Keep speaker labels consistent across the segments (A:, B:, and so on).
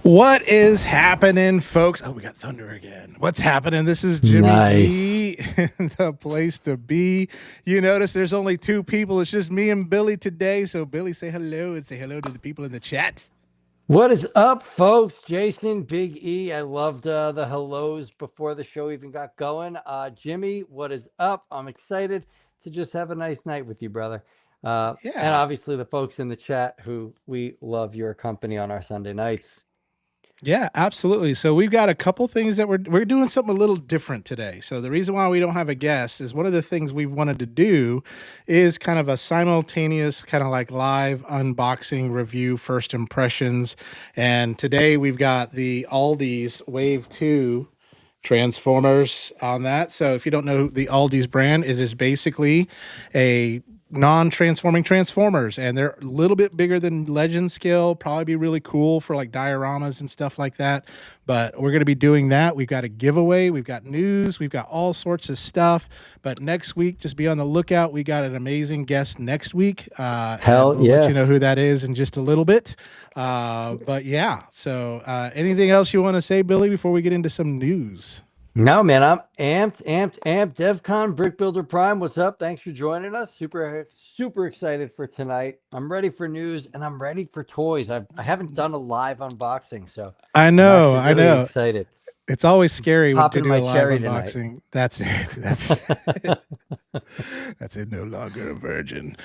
A: What is happening, folks? Oh, we got thunder again. What's happening? This is Jimmy
B: Nice.
A: G, the place to be. You notice there's only two people. It's just me and Billy today. So, Billy, say hello and say hello to the people in the chat.
B: What is up, folks? Jason, Big E. I loved the hellos before the show even got going. Jimmy, what is up? I'm excited to just have a nice night with you, brother. And
A: Yeah.
B: obviously the folks in the chat who we love your company on our Sunday nights.
A: Yeah, absolutely. So we've got a couple things that we're doing something a little different today. So the reason why we don't have a guest is one of the things we've wanted to do is kind of a simultaneous kind of like live unboxing review, first impressions. And today we've got the Aldi's Wave 2 Transformers on that. So if you don't know the Aldi's brand, it is basically a non-transforming Transformers, and they're a little bit bigger than Legend scale. Probably be really cool for like dioramas and stuff like that. But we're going to be doing that. We've got a giveaway, we've got news, we've got all sorts of stuff. But next week, just be on the lookout. We got an amazing guest next week, and
B: Hell
A: we'll let you know
B: yes.
A: who that is in just a little bit. But yeah, so anything else you want to say, Billy, before we get into some news?
B: No, man, I'm amped. DevCon Brick Builder Prime, what's up? Thanks for joining us. Super excited for tonight. I'm ready for news and I'm ready for toys. I haven't done a live unboxing, so
A: I
B: I'm
A: know,
B: actually
A: I
B: really
A: know.
B: excited.
A: It's always scary when to
B: Popping
A: do a
B: my
A: live
B: cherry tonight.
A: unboxing. That's it. That's it. No longer a virgin.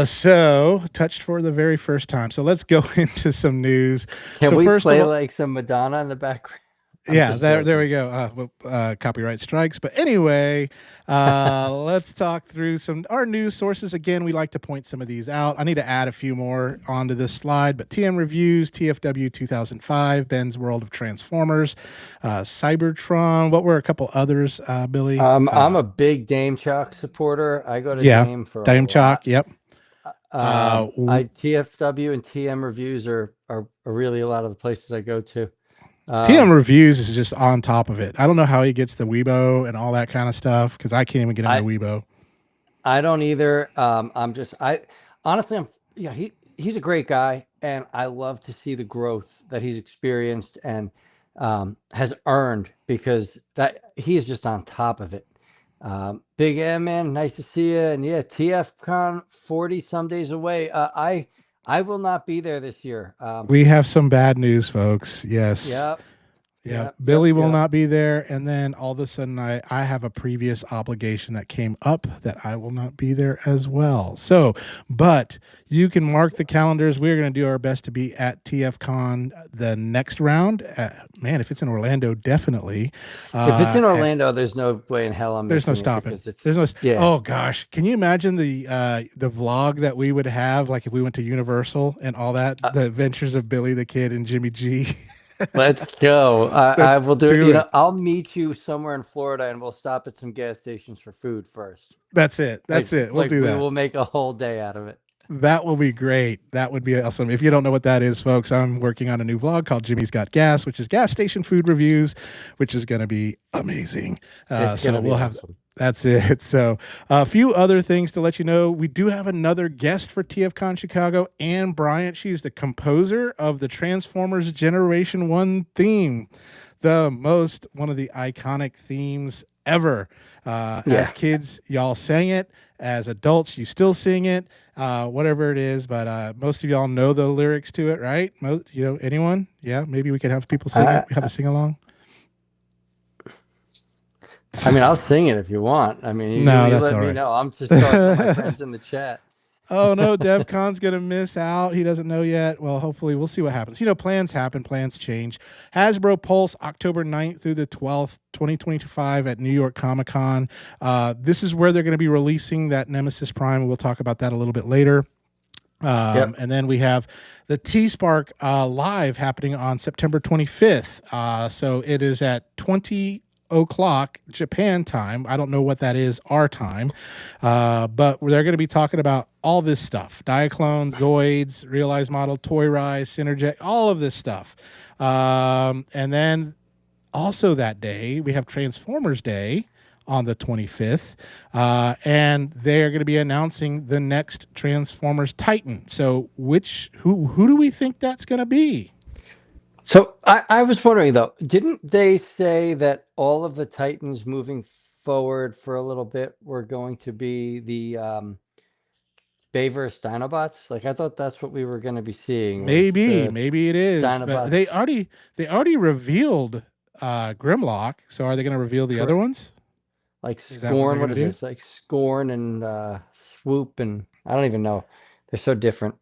A: So touched for the very first time. So let's go into some news.
B: Can
A: So
B: we
A: first of
B: play
A: all,
B: like some Madonna in the background? I'm
A: yeah,
B: just
A: there
B: joking.
A: we go. Copyright strikes. But anyway, let's talk through some our news sources. Again, we like to point some of these out. I need to add a few more onto this slide. But TM Reviews, TFW 2005, Ben's World of Transformers, Cybertron. What were a couple others, Billy?
B: I'm a big Dame Chalk supporter. I go to
A: Yeah,
B: Dame for a
A: Dame
B: lot.
A: Chalk. Yep.
B: I TFW and TM reviews are really a lot of the places I go to.
A: TM
B: Um,
A: Reviews is just on top of it. I don't know how he gets the Weibo and all that kind of stuff because I can't even get into
B: I
A: Weibo.
B: I don't either. I honestly he's a great guy, and I love to see the growth that he's experienced and has earned because that he is just on top of it. Big M, man, nice to see you. And yeah, TFCon 40 some days away. I will not be there this year.
A: We have some bad news, folks. Yes.
B: Yep,
A: Yeah,
B: yep, yep,
A: Billy will
B: yep.
A: not be there, and then all of a sudden, I have a previous obligation that came up that I will not be there as well. So, but you can mark the calendars. We're going to do our best to be at TFCon the next round. Man, if it's in Orlando, definitely.
B: If it's in
A: And
B: Orlando, there's no way in hell I'm
A: there's no
B: missing it
A: stopping.
B: because it's
A: There's no.
B: yeah.
A: Oh gosh, can you imagine the vlog that we would have, like if we went to Universal and all that,
B: Uh,
A: the adventures of Billy the Kid and Jimmy G.
B: let's go. I
A: Let's
B: will do it.
A: do
B: You know,
A: it.
B: I'll meet you somewhere in Florida, and we'll stop at some gas stations for food first.
A: That's it. That's it. We'll
B: Like
A: do
B: we
A: that.
B: will make a whole day out of it.
A: That will be great. That would be awesome. If you don't know what that is, folks, I'm working on a new vlog called Jimmy's Got Gas, which is gas station food reviews, which is going to be amazing.
B: It's
A: So
B: gonna be
A: we'll have
B: awesome.
A: that's it. So a few other things to let you know. We do have another guest for TFCon Chicago, Ann Bryant. She's the composer of the Transformers Generation 1 theme, one of the iconic themes ever. As
B: Yeah.
A: kids, y'all sang it. As adults, you still sing it, whatever it is. But most of y'all know the lyrics to it, right? Anyone? Yeah, maybe we can have people sing it.
B: I,
A: We have a sing along.
B: I mean, I'll sing it if you want. I mean,
A: No,
B: you
A: that's
B: let
A: all
B: me
A: right.
B: know. I'm just talking to my friends in the chat.
A: Oh no, DevCon's gonna miss out. He doesn't know yet. Well, hopefully we'll see what happens. Plans happen, plans change. Hasbro Pulse, October 9th through the 12th, 2025 at New York Comic Con. This is where they're going to be releasing that Nemesis Prime. We'll talk about that a little bit later.
B: Yep.
A: And then we have the T-Spark live happening on September 25th. So it is at 20 o'clock Japan time. I don't know what that is our time, but they're going to be talking about all this stuff: Diaclone, Zoids, Realized Model, Toy Rise, Synergy, all of this stuff. And then also that day we have Transformers Day on the 25th, and they're going to be announcing the next Transformers Titan. So who do we think that's going to be?
B: So I was wondering though, didn't they say that all of the Titans moving forward for a little bit were going to be the Bay versus Dinobots? Like I thought that's what we were going to be seeing was
A: Maybe,
B: the
A: maybe it is, but
B: Dinobots.
A: they already revealed Grimlock. So are they going to reveal the other
B: Correct.
A: ones?
B: Like
A: Is that what they're
B: Scorn,
A: going
B: what
A: to
B: is
A: do?
B: this? Like Scorn and Swoop, and I don't even know. They're so different.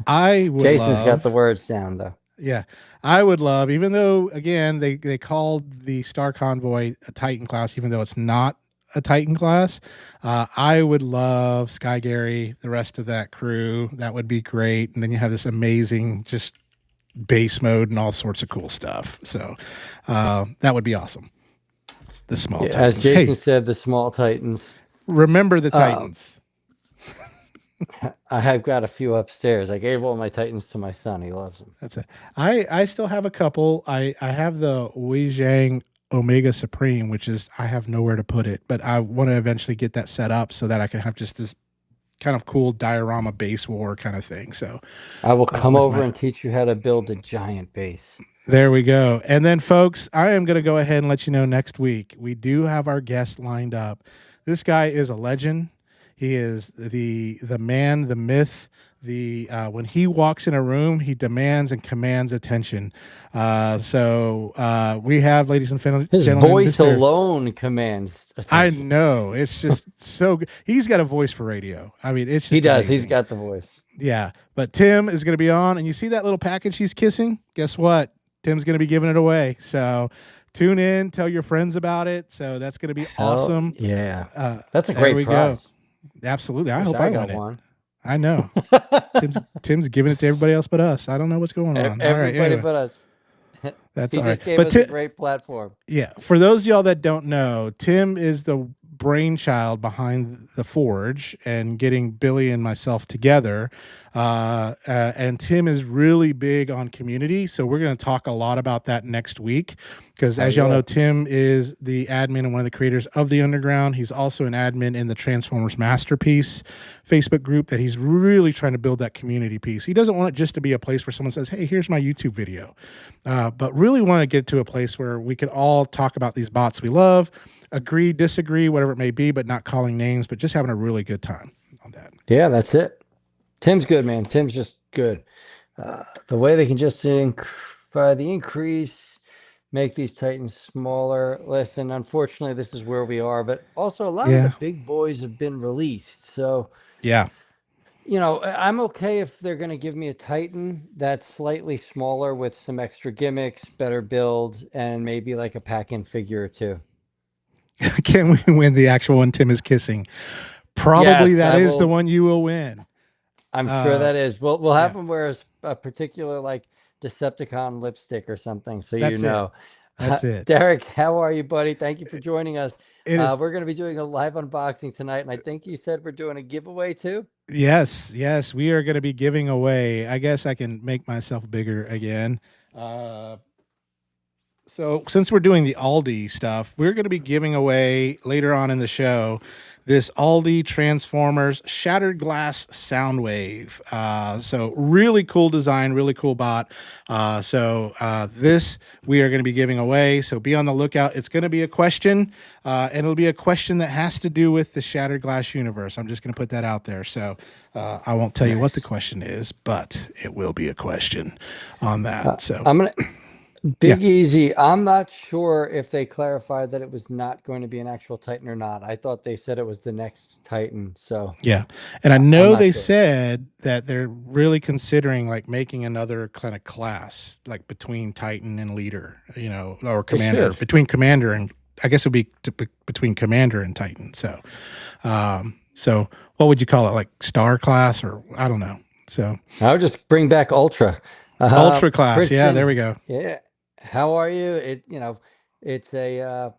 A: I would
B: Jason's got the
A: love.
B: words down though.
A: Yeah, I would love, even though again they called the Star Convoy a Titan class, even though it's not a Titan class. I would love Sky Gary, the rest of that crew. That would be great, and then you have this amazing just base mode and all sorts of cool stuff. So that would be awesome. The small
B: Yeah, as
A: Titans.
B: Jason
A: Hey,
B: said, the small Titans.
A: remember the
B: Uh,
A: Titans.
B: I have got a few upstairs. I gave all my Titans to my son. He loves them.
A: That's it. I still have a couple. I have the Weijang Omega Supreme, which is I have nowhere to put it, but I want to eventually get that set up so that I can have just this kind of cool diorama base war kind of thing. So
B: I will come
A: with
B: over
A: my
B: and teach you how to build a giant base.
A: there we go. And then folks, I am going to go ahead and let you know next week we do have our guest lined up. This guy is a legend. He is the man, the myth. The when he walks in a room, he demands and commands attention. So we have, ladies and
B: His
A: gentlemen,
B: voice
A: Mister.
B: alone commands
A: I
B: attention.
A: know it's just so good. He's got a voice for radio. I mean, it's
B: He
A: just
B: does. He's
A: amazing.
B: got the voice.
A: Yeah, but Tim is going to be on, and you see that little package he's kissing? Guess what? Tim's going to be giving it away. So tune in, tell your friends about it. So that's going to be
B: Hell
A: awesome.
B: yeah. That's a
A: There
B: great
A: we go.
B: prize.
A: Absolutely. I
B: Wish
A: hope
B: I
A: I
B: got
A: win it.
B: one.
A: I know. Tim's giving it to everybody else but us. I don't know what's going on. All right.
B: Everybody
A: Anyway,
B: but us.
A: that's
B: He
A: all right.
B: just gave
A: But
B: us a great platform.
A: yeah, for those of y'all that don't know, Tim is the brainchild behind the Forge and getting Billy and myself together. And Tim is really big on community, so we're going to talk a lot about that next week. Because
B: Oh
A: as y'all
B: yeah.
A: know, Tim is the admin and one of the creators of the Underground. He's also an admin in the Transformers Masterpiece Facebook group that he's really trying to build that community piece. He doesn't want it just to be a place where someone says, "Hey, here's my YouTube video," but really want to get to a place where we can all talk about these bots we love, agree, disagree, whatever it may be, but not calling names, but just having a really good time on that.
B: Yeah, that's it. Tim's good, man. Tim's just good. The way they can just by the increase, make these Titans smaller. Listen, unfortunately, this is where we are, but also a lot of the
A: Yeah.
B: big boys have been released. So,
A: Yeah.
B: I'm okay if they're going to give me a Titan that's slightly smaller with some extra gimmicks, better build, and maybe like a pack-in figure or two.
A: Can we win the actual one Tim is kissing? Probably
B: Yes,
A: that
B: I
A: is the
B: will.
A: one you will win.
B: I'm sure that is. We'll have
A: Yeah,
B: him wear a particular like Decepticon lipstick or something, so you
A: that's it.
B: know.
A: That's it.
B: Derek, how are you, buddy? Thank you for joining us.
A: It is.
B: We're going to be doing a live unboxing tonight, and I think you said we're doing a giveaway too.
A: Yes, yes, we are going to be giving away. I guess I can make myself bigger again. So since we're doing the Aldi stuff, we're going to be giving away later on in the show this Auldey Transformers Shattered Glass Soundwave. So really cool design, really cool bot. This we are going to be giving away. So be on the lookout. It's going to be a question, and it'll be a question that has to do with the Shattered Glass universe. I'm just going to put that out there. So I won't tell you what the question is, but it will be a question on that. So
B: I'm gonna
A: yeah.
B: Big Easy. I'm not sure if they clarified that it was not going to be an actual Titan or not. I thought they said it was the next Titan. So
A: Yeah. And I
B: I'm
A: know
B: not
A: they
B: sure.
A: said that they're really considering like making another kind of class, like between Titan and Leader, or
B: They
A: Commander,
B: should.
A: between Commander and I guess it would be between Commander and Titan. So what would you call it? Like Star class or I don't know. So
B: I would just bring back Ultra.
A: Ultra class. Yeah,
B: Christian,
A: there we go.
B: yeah. How are you? It's that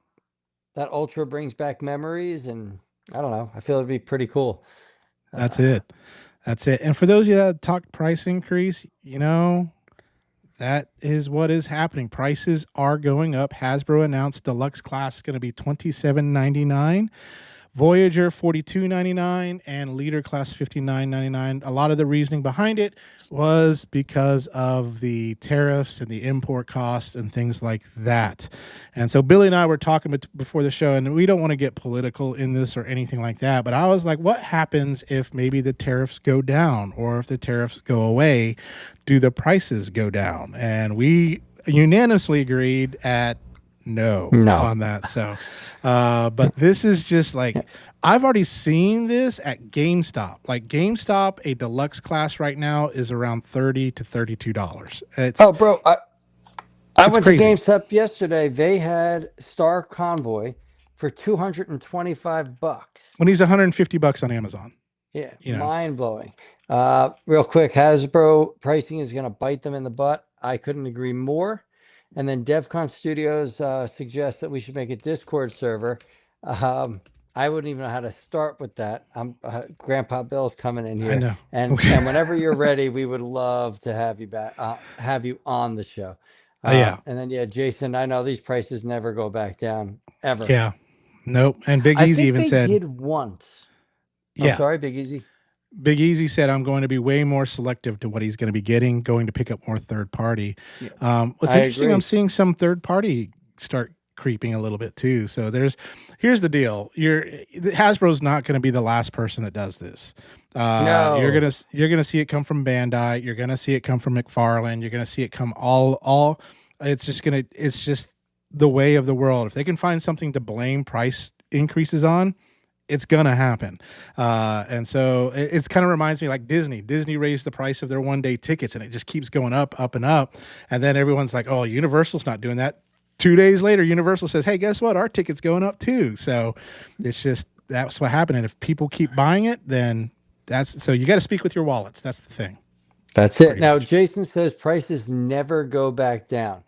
B: Ultra brings back memories, and I don't know. I feel it'd be pretty cool.
A: That's it. That's it. And for those of you that talk price increase, that is what is happening. Prices are going up. Hasbro announced deluxe class is going to be $27.99. Voyager 42.99 and Leader Class 59.99. A lot of the reasoning behind it was because of the tariffs and the import costs and things like that. And so Billy and I were talking before the show, and we don't want to get political in this or anything like that, but I was like, what happens if maybe the tariffs go down, or if the tariffs go away, do the prices go down? And we unanimously agreed at no
B: No.
A: on that. So, but this is just like, I've already seen this at GameStop. Like GameStop, a deluxe class right now is around $30 to $32.
B: Oh, bro, I
A: It's
B: went to
A: crazy
B: GameStop yesterday. They had Star Convoy for $225.
A: when he's $150 on Amazon.
B: Yeah,
A: You know,
B: mind blowing. Real quick, Hasbro pricing is going to bite them in the butt. I couldn't agree more. And then DevCon Studios suggests that we should make a Discord server. Um, I wouldn't even know how to start with that. Grandpa Bill's coming in
A: I
B: here,
A: know.
B: and whenever you're ready, we would love to have you back, have you on the show.
A: Yeah,
B: And then yeah, Jason, I know these prices never go back down ever.
A: yeah, nope. And Big
B: I
A: Easy
B: think
A: even
B: they
A: said,
B: did once. I'm
A: yeah,
B: sorry, Big Easy.
A: Big Easy said, I'm going to be way more selective to what he's going to be getting, going to pick up more third party.
B: Yeah,
A: What's
B: I
A: interesting,
B: agree.
A: I'm seeing some third party start creeping a little bit too. So here's the deal. Hasbro's not going to be the last person that does this. You're
B: No,
A: gonna see it come from Bandai. You're gonna see it come from McFarlane. You're gonna see it come all. It's just the way of the world. If they can find something to blame price increases on, it's gonna happen. And so it's kind of reminds me like Disney. Disney raised the price of their 1 day tickets, and it just keeps going up, up and up. And then everyone's like, "Oh, Universal's not doing that." 2 days later, Universal says, "Hey, guess what? Our ticket's going up too." So that's what happened. And if people keep buying it, then so you got to speak with your wallets. That's the thing.
B: that's it.
A: Pretty
B: Now,
A: much.
B: Jason says prices never go back down.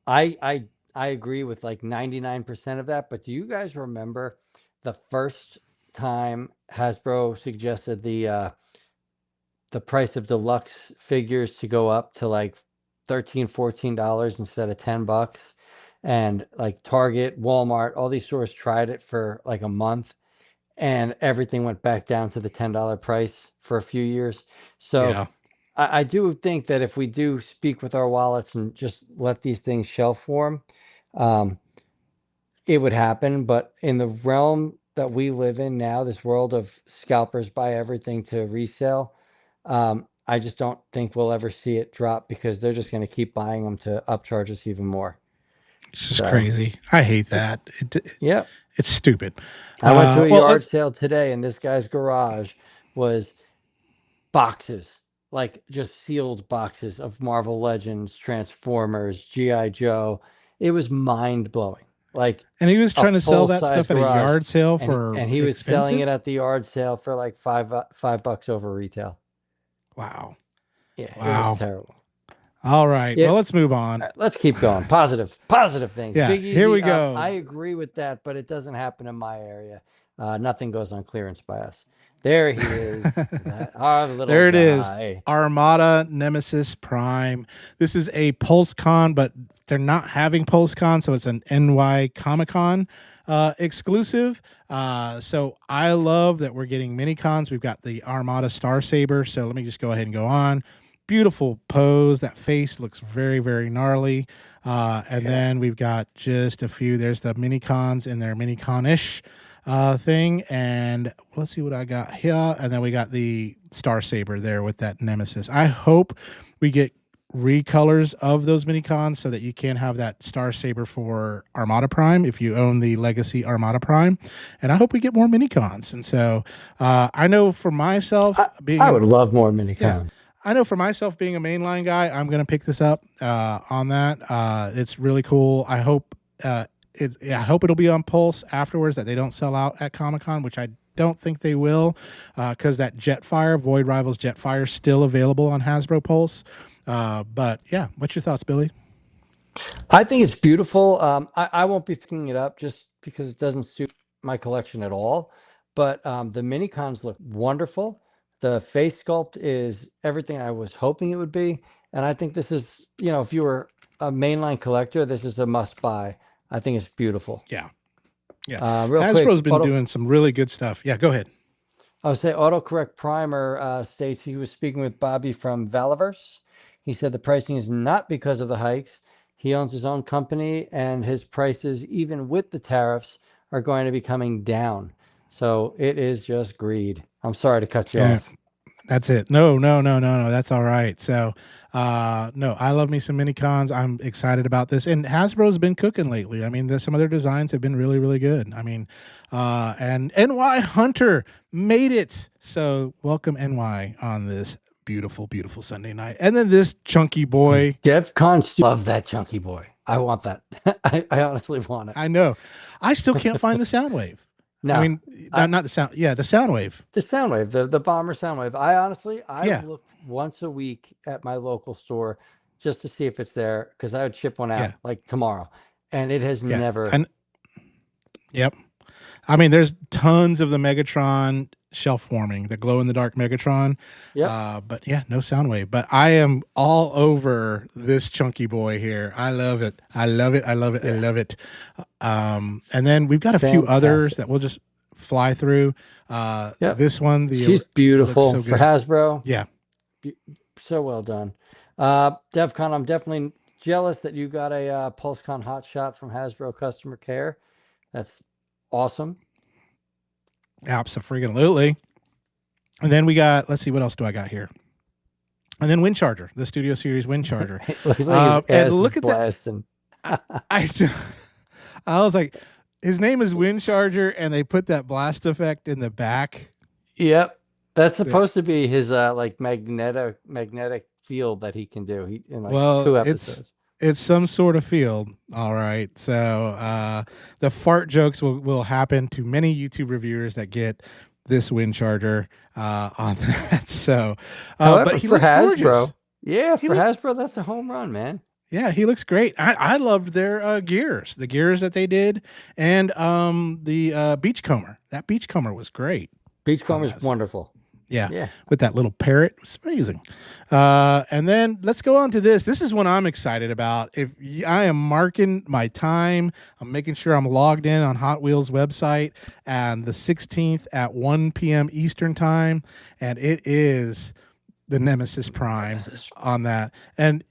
B: I agree with like 99% of that. But do you guys remember the first time Hasbro suggested the price of deluxe figures to go up to like $13, $14 instead of $10? And like Target, Walmart, all these stores tried it for like a month, and everything went back down to the $10 price for a few years. So
A: Yeah.
B: I do think that if we do speak with our wallets and just let these things shelf form, um, it would happen. But in the realm that we live in now, this world of scalpers buy everything to resell, I just don't think we'll ever see it drop, because they're just going to keep buying them to upcharge us even more.
A: It's just
B: So,
A: crazy. I hate that.
B: yep.
A: It's stupid.
B: I went to a
A: Well,
B: yard
A: let's.
B: sale today, and this guy's garage was boxes, like just sealed boxes of Marvel Legends, Transformers, GI Joe. It was mind blowing. Like
A: And he was
B: a
A: trying to sell
B: full
A: that
B: size
A: stuff at a
B: garage,
A: yard sale
B: and
A: for
B: he was selling
A: expensive.
B: it at the yard sale for like $5 over retail.
A: Wow.
B: Yeah, it was
A: Wow.
B: terrible.
A: All right.
B: Yeah,
A: Well, let's move on.
B: let's keep going. Positive things.
A: Yeah.
B: Big
A: Here we
B: Easy.
A: go.
B: I agree with that, but it doesn't happen in my area. Nothing goes on clearance by us. There he is, our little
A: There it is.
B: guy.
A: Armada Nemesis Prime. This is a PulseCon, but they're not having PulseCon, so it's an NY Comic Con exclusive. So I love that we're getting mini cons. We've got the Armada Star Saber. So let me just go ahead and go on. Beautiful pose. That face looks very, very gnarly. And then we've got just a few. There's the mini cons in their mini con-ish thing. And let's see what I got here. And then we got the Star Saber there with that Nemesis. I hope we get recolors of those mini cons so that you can have that Star Saber for Armada Prime if you own the Legacy Armada Prime. And I hope we get more mini cons. And so I know for myself
B: I would love more mini
A: yeah,
B: cons.
A: I know for myself being a mainline guy, I'm going to pick this up on that. It's really cool. I hope I hope it'll be on Pulse afterwards, that they don't sell out at Comic-Con, which I don't think they will, because that Jetfire, Void Rivals Jetfire, is still available on Hasbro Pulse. But yeah, what's your thoughts, Billy?
B: I think it's beautiful. I won't be picking it up just because it doesn't suit my collection at all. But the mini cons look wonderful. The face sculpt is everything I was hoping it would be. And I think this is, if you were a mainline collector, this is a must buy. I think it's beautiful.
A: Yeah. Yeah.
B: Real quick,
A: Hasbro's been doing some really good stuff. Yeah, go ahead.
B: I would say autocorrect primer states he was speaking with Bobby from Valaverse. He said the pricing is not because of the hikes. He owns his own company, and his prices, even with the tariffs, are going to be coming down. So it is just greed. I'm sorry to cut you
A: Yeah.
B: off.
A: That's it. No, no, no, no, no. That's all right. So, no, I love me some mini cons. I'm excited about this. And Hasbro's been cooking lately. I mean, there's some of their designs have been really, really good. I mean, and NY Hunter made it. So, welcome NY on this beautiful, beautiful Sunday night. And then this chunky boy.
B: DevCon love that chunky boy. I want that. I honestly want it.
A: I know. I still can't find the Soundwave. I
B: No,
A: mean,
B: I,
A: not the sound. Yeah, the Soundwave.
B: the Soundwave, the Bomber Soundwave. I
A: Yeah,
B: looked once a week at my local store just to see if it's there because I would ship one out
A: yeah,
B: like tomorrow, and it has
A: yeah.
B: never.
A: And yep. I mean, there's tons of the Megatron shelf warming, the glow in the dark Megatron.
B: Yep.
A: But yeah, no Soundwave. But I am all over this chunky boy here. I love it. I love it. I love it. I
B: Yeah.
A: love it. And then we've got a few others that we'll just fly through.
B: Yep.
A: This one,
B: She's beautiful
A: so
B: for Hasbro.
A: Yeah.
B: So well done. DevCon, I'm definitely jealous that you got a PulseCon hot shot from Hasbro customer care. That's awesome.
A: Absolutely. And then we got, let's see, what else do I got here? And then Wind Charger, the Studio Series Wind Charger.
B: Looks like his
A: and
B: ass
A: look
B: is
A: at
B: blasting.
A: I was like, his name is Wind Charger, and they put that blast effect in the back.
B: Yep, that's supposed to be his like magnetic field that he can do. He in like 2 episodes.
A: It's some sort of field, all right. So the fart jokes will happen to many YouTube reviewers that get this Wind Charger on that. So,
B: However,
A: but he
B: for
A: looks
B: Hasbro,
A: gorgeous.
B: yeah, for Hasbro, that's a home run, man.
A: Yeah, he looks great. I loved their gears, the gears that they did, and the beachcomber. That beachcomber was great.
B: Beachcomber's wonderful.
A: Yeah, with that little parrot, it's amazing. And then let's go on to this. This is one I'm excited about. I am marking my time, I'm making sure I'm logged in on Hot Wheels website, and the 16th at 1 p.m. Eastern time, and it is the Nemesis Prime on that. And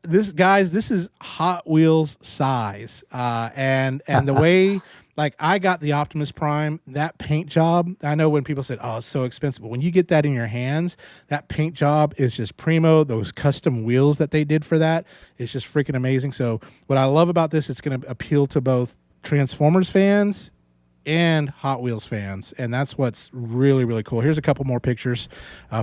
A: this is Hot Wheels size. And the way, like, I got the Optimus Prime, that paint job, I know when people said, oh, it's so expensive, but when you get that in your hands, that paint job is just primo. Those custom wheels that they did for that, it's just freaking amazing. So what I love about this, it's going to appeal to both Transformers fans and Hot Wheels fans, and that's what's really, really cool. Here's a couple more pictures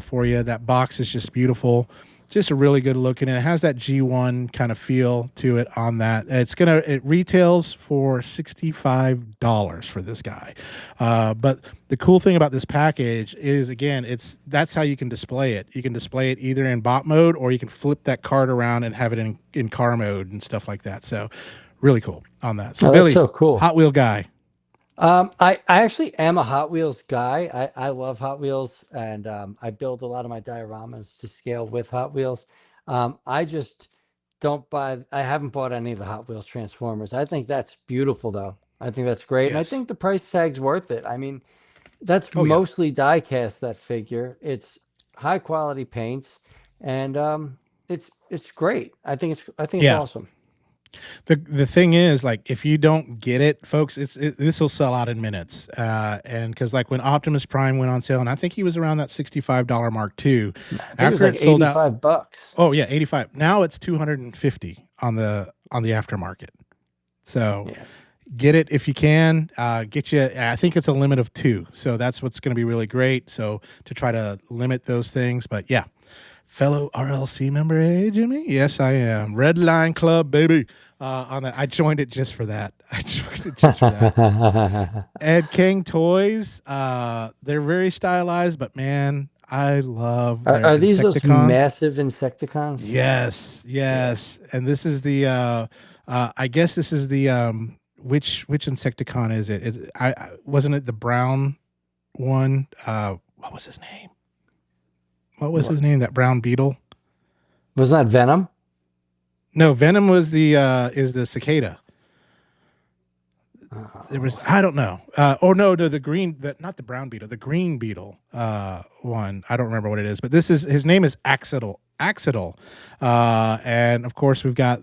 A: for you. That box is just beautiful, just a really good looking, and it has that G1 kind of feel to it on that. It retails for $65 for this guy, but the cool thing about this package is, again, that's how you can display it. You can display it either in bot mode, or you can flip that card around and have it in car mode and stuff like that. So really cool on that. So Billy,
B: so cool.
A: Hot Wheel guy.
B: I actually am a Hot Wheels guy. I love Hot Wheels, and I build a lot of my dioramas to scale with Hot Wheels. I just don't buy. I haven't bought any of the Hot Wheels Transformers. I think that's beautiful, though. I think that's great, and I think the price tag's worth it. I mean, that's mostly die cast, that figure. It's high quality paints, and it's great. I think it's awesome.
A: The thing is, like, if you don't get it, folks, this will sell out in minutes. And because, like, when Optimus Prime went on sale, and I think he was around that $65 mark too.
B: After it sold out, $85.
A: Oh yeah, 85. Now it's 250 on the aftermarket. So get it if you can. Get you. I think it's a limit of 2. So that's what's going to be really great. So to try to limit those things, but yeah. Fellow RLC member, hey Jimmy? Yes, I am. Red Line Club, baby. On that, I joined it just for that. Ed King Toys. They're very stylized, but man, I love.
B: Are these those massive Insecticons?
A: Yes. And this is the. I guess this is the. Which Insecticon is it? Wasn't it the brown one? What was his name? What was his name? That brown beetle?
B: Wasn't that Venom?
A: No, Venom was the cicada. There was,
B: Oh.
A: I don't know. Oh no, the green, not the brown beetle, the green beetle. One, I don't remember what it is, but this is his name is Axidal, and of course we've got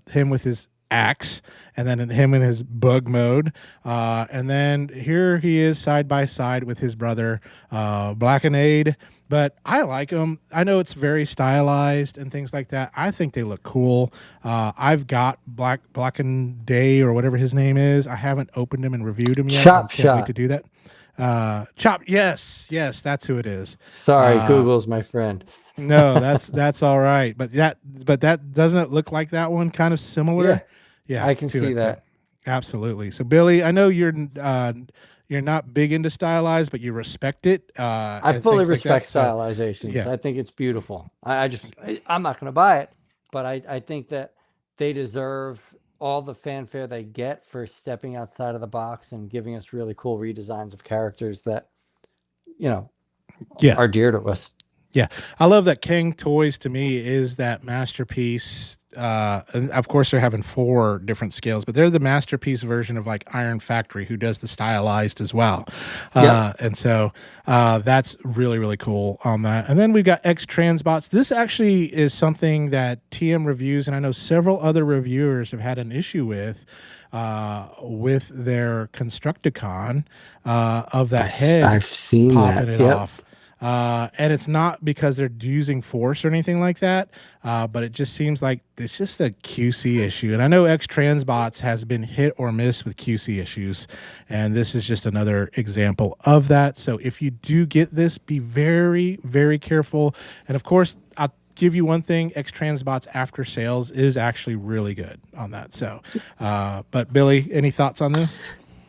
A: him with his axe, and then him in his bug mode, and then here he is side by side with his brother, Blackenade. But I like them. I know it's very stylized and things like that. I think they look cool. I've got Black and Day or whatever his name is. I haven't opened him and reviewed him yet. I
B: Chop
A: can't wait to
B: Shot.
A: do that. Chop. Yes, that's who it is.
B: Sorry,
A: Uh,
B: Google's my friend.
A: no, that's all right. But that doesn't it look like that one kind of
B: Yeah,
A: similar? Yeah,
B: I can
A: to
B: see
A: it. So
B: that.
A: absolutely. So Billy, I know you're not big into stylized, but you respect it
B: I
A: and
B: fully
A: things like that.
B: respect
A: So
B: stylizations.
A: yeah,
B: I think it's beautiful. I'm not going to buy it, but I think that they deserve all the fanfare they get for stepping outside of the box and giving us really cool redesigns of characters that, you know,
A: yeah.
B: are dear to us.
A: Yeah, I love that King Toys to me is that masterpiece. And of course, they're having 4 different scales, but they're the masterpiece version of like Iron Factory, who does the stylized as well.
B: Yep.
A: And so that's really, really cool on that. And then we've got X Transbots. This actually is something that TM reviews, and I know several other reviewers have had an issue with their Constructicon of that head
B: I've seen
A: popping
B: that.
A: it
B: Yep.
A: off. And it's not because they're using force or anything like that, but it just seems like it's just a QC issue. And I know X Transbots has been hit or miss with QC issues, and this is just another example of that. So if you do get this, be very, very careful. And of course, I'll give you one thing: X Transbots after sales is actually really good on that. So, but Billy, any thoughts on this?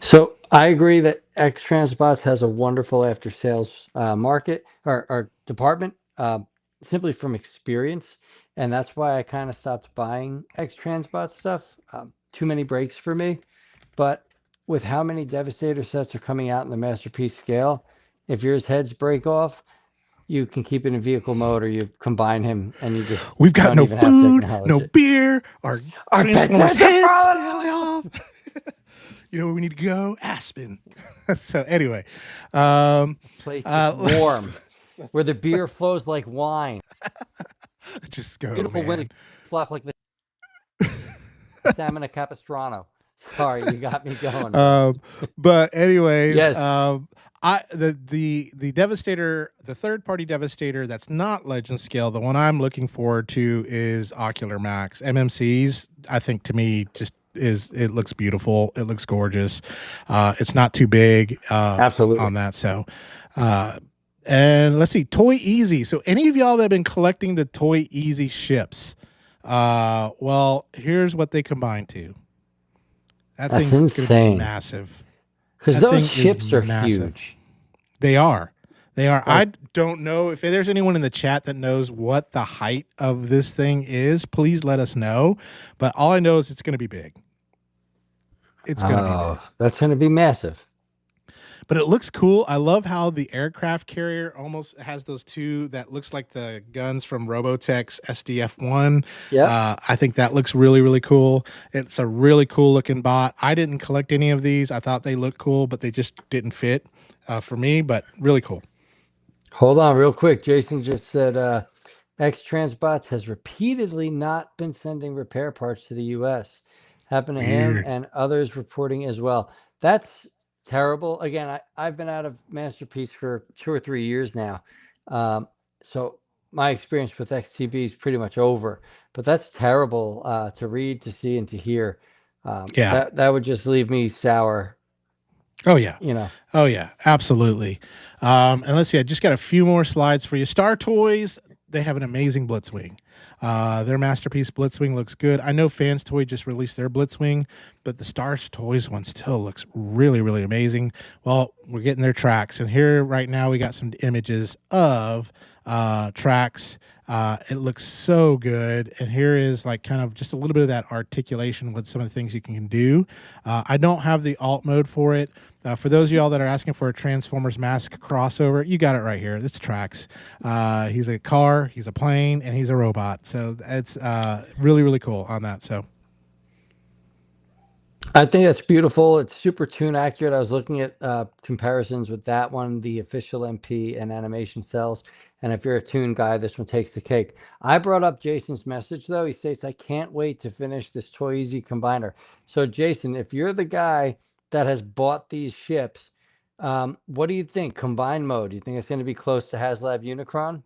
B: So I agree that X Transbots has a wonderful after sales market or department, simply from experience. And that's why I kind of stopped buying X Transbot stuff. Too many breaks for me. But with how many Devastator sets are coming out in the Masterpiece scale, if yours heads break off, you can keep it in vehicle mode or you combine him and you just
A: We've got
B: don't
A: no
B: even have to
A: food,
B: acknowledge
A: no
B: it.
A: beer, our
B: Our
A: Transformers
B: heads are
A: heads
B: falling
A: falling
B: off.
A: off. You know where we need to go? Aspen. So anyway, um,
B: Place is
A: let's,
B: warm, where the beer flows like wine.
A: just go,
B: Beautiful women
A: man.
B: flop like the stamina capistrano. Sorry, you got me going, man.
A: Um, but anyways,
B: Yes.
A: The Devastator, the third party Devastator that's not Legend scale, the one I'm looking forward to is Ocular Max. MMC's, I think to me just it looks beautiful. It looks gorgeous. It's not too big
B: Absolutely.
A: on that. So and let's see, Toy Easy. So any of y'all that have been collecting the Toy Easy ships, well, here's what they combine to. That
B: That's
A: thing's going to be
B: insane.
A: massive.
B: Because
A: That
B: those
A: thing is
B: ships are
A: massive.
B: huge.
A: They are. They are. I
B: Like,
A: don't know if there's anyone in the chat that knows what the height of this thing is. Please let us know. But all I know is it's going to be big. It's going to be big.
B: that's going to be massive.
A: But it looks cool. I love how the aircraft carrier almost has those 2 that looks like the guns from Robotech's SDF-1.
B: Yep.
A: I think that looks really, really cool. It's a really cool looking bot. I didn't collect any of these. I thought they looked cool, but they just didn't fit for me, but really cool.
B: Hold on real quick. Jason just said X Transbots has repeatedly not been sending repair parts to the US. Happened to him
A: Weird.
B: and others reporting as well. That's terrible. Again, I've been out of Masterpiece for 2 or 3 years now. So my experience with XTB is pretty much over. But that's terrible to read, to see, and to hear.
A: Yeah.
B: That would just leave me sour,
A: Oh, yeah.
B: you know.
A: Oh, yeah. Absolutely. And let's see. I just got a few more slides for you. Star Toys, they have an amazing Blitzwing. Their Masterpiece Blitzwing looks good. I know Fans Toy just released their Blitzwing, but the Stars Toys one still looks really, really amazing. Well, we're getting their tracks, and here right now we got some images of tracks. It looks so good, and here is like kind of just a little bit of that articulation with some of the things you can do. I don't have the alt mode for it. For those of y'all that are asking for a Transformers Mask crossover, you got it right here. It's Tracks. He's a car, he's a plane, and he's a robot. So it's really, really cool on that. So
B: I think that's beautiful. It's super tune accurate. I was looking at comparisons with that one, the official MP and animation cells. And if you're a tune guy, this one takes the cake. I brought up Jason's message though. He states, "I can't wait to finish this Toy Easy combiner." So Jason, if you're the guy that has bought these ships, what do you think? Combine mode? Do you think it's going to be close to HasLab Unicron?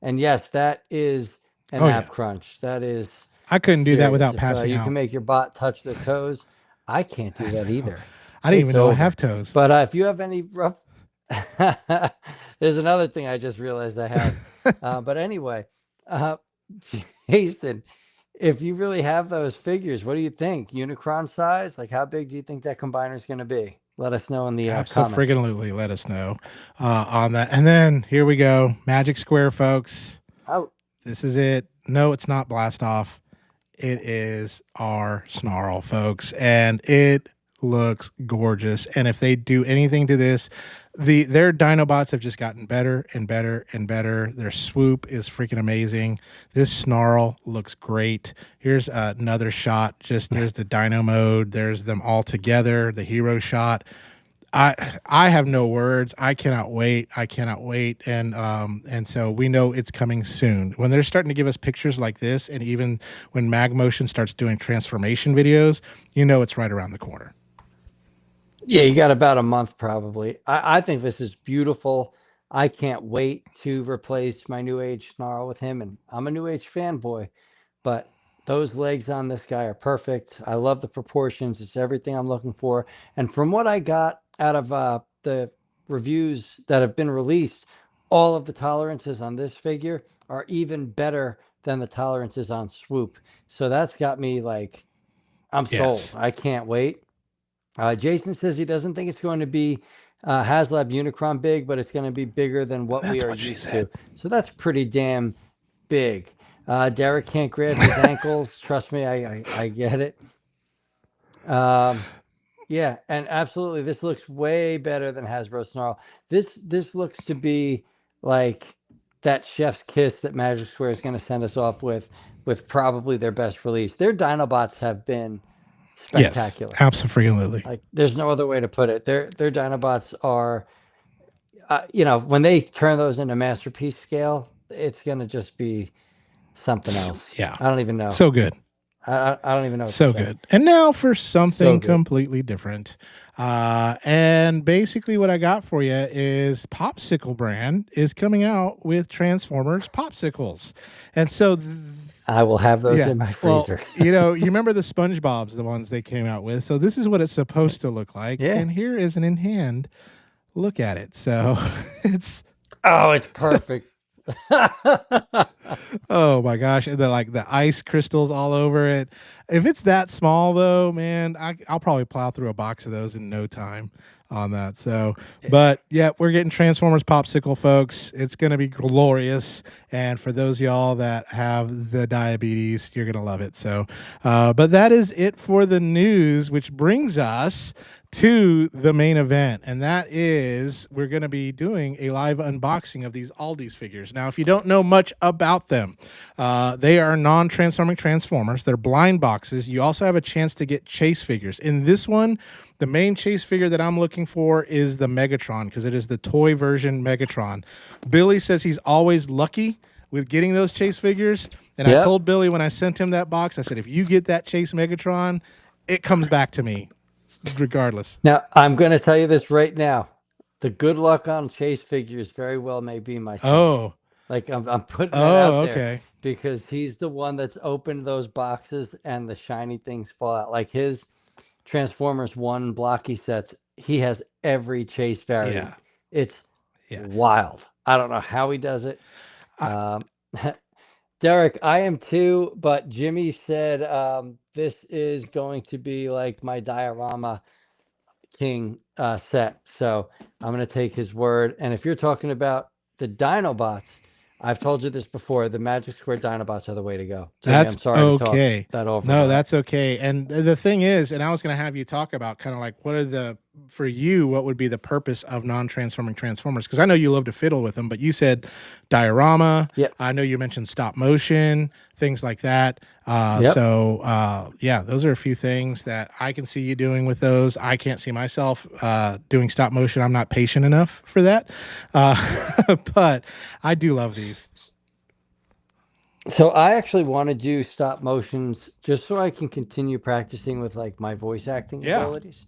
B: And yes, that is an
A: Oh
B: app
A: yeah,
B: crunch. That is
A: I couldn't do that
B: serious.
A: without
B: If
A: passing
B: you can
A: out.
B: make your bot touch their toes, I can't do
A: I
B: that
A: know.
B: either.
A: I didn't
B: It's
A: even know I have
B: over.
A: toes.
B: But if you have any rough, there's another thing I just realized I have. But anyway, uh, Jason, if you really have those figures, what do you think? Unicron size? Like, how big do you think that combiner is going to be? Let us know in the comments.
A: Absolutely, let us know on that. And then here we go, Magic Square, folks.
B: Oh,
A: This is it. No, it's not Blast Off. It is our Snarl, folks, and it looks gorgeous. And if they do anything to this, their Dinobots have just gotten better and better and better. Their swoop is freaking amazing. This Snarl looks great. Here's another shot. Just there's the Dino mode. There's them all together. The hero shot. I have no words. I cannot wait. I cannot wait. And so we know it's coming soon. When they're starting to give us pictures like this, and even when Mag Motion starts doing transformation videos, you know it's right around the corner.
B: yeah, you got about a month probably. I think this is beautiful. I can't wait to replace my New Age Snarl with him. And I'm a New Age fanboy, but those legs on this guy are perfect. I love the proportions. It's everything I'm looking for. And from what I got out of the reviews that have been released, all of the tolerances on this figure are even better than the tolerances on Swoop. So that's got me like, I'm sold.
A: Yes.
B: I can't wait. Jason says he doesn't think it's going to be HasLab Unicron big, but it's going to be bigger than what we
A: That's
B: are
A: what she
B: used
A: said.
B: to. So that's pretty damn big. Derek can't grab his ankles. Trust me, I get it. Yeah, and absolutely, this looks way better than Hasbro Snarl. This looks to be like that chef's kiss that Magic Square is going to send us off with probably their best release. Their Dinobots have been
A: Yes,
B: spectacular.
A: absolutely.
B: Like, there's no other way to put it. Their Dinobots are, when they turn those into masterpiece scale, it's gonna just be something else.
A: Yeah,
B: I don't even know.
A: so good.
B: I don't even know what to
A: So
B: say.
A: good. And now for
B: So
A: something
B: good.
A: completely different. And basically, what I got for you is Popsicle brand is coming out with Transformers popsicles. And so,
B: I will have those
A: yeah,
B: in my
A: well,
B: freezer.
A: you remember the SpongeBob's, the ones they came out with. So, this is what it's supposed to look like.
B: Yeah.
A: And here is an in hand look at it. So, it's
B: Oh, it's perfect.
A: oh my gosh, and then like the ice crystals all over it. If it's that small though, man, I'll probably plow through a box of those in no time on that. So, but yeah, we're getting Transformers popsicle, folks. It's gonna be glorious, and for those y'all that have the diabetes, you're gonna love it. So, but that is it for the news, which brings us to the main event, and that is we're going to be doing a live unboxing of these Aldi's figures. Now, if you don't know much about them, they are non-transforming Transformers. They're blind boxes. You also have a chance to get chase figures. In this one, the main chase figure that I'm looking for is the Megatron, because it is the toy version Megatron. Billy says he's always lucky with getting those chase figures, and I told Billy when I sent him that box, I said, if you get that chase Megatron, it comes back to me regardless.
B: Now, I'm going to tell you this right now. The good luck on chase figures very well may be my son.
A: Oh,
B: Like, I'm putting that
A: oh,
B: out there
A: okay.
B: because he's the one that's opened those boxes and the shiny things fall out. Like his Transformers 1 blocky sets, he has every chase variant.
A: Yeah,
B: It's
A: yeah.
B: wild. I don't know how he does it.
A: I,
B: Um, Derek, I am too, but Jimmy said this is going to be like my diorama King set. So I'm going to take his word. And if you're talking about the Dinobots, I've told you this before. The Magic Square Dinobots are the way to go. Jimmy, I'm
A: that's
B: sorry to talk
A: okay.
B: that over,
A: No,
B: but
A: that's okay. And the thing is, and I was going to have you talk about kind of like what are the for you, what would be the purpose of non-transforming Transformers? Because I know you love to fiddle with them, but you said diorama.
B: Yep.
A: I know you mentioned stop motion, things like that.
B: Yep.
A: Yeah, those are a few things that I can see you doing with those. I can't see myself doing stop motion. I'm not patient enough for that. But I do love these.
B: So I actually want to do stop motions just so I can continue practicing with like my voice acting
A: Yeah.
B: abilities.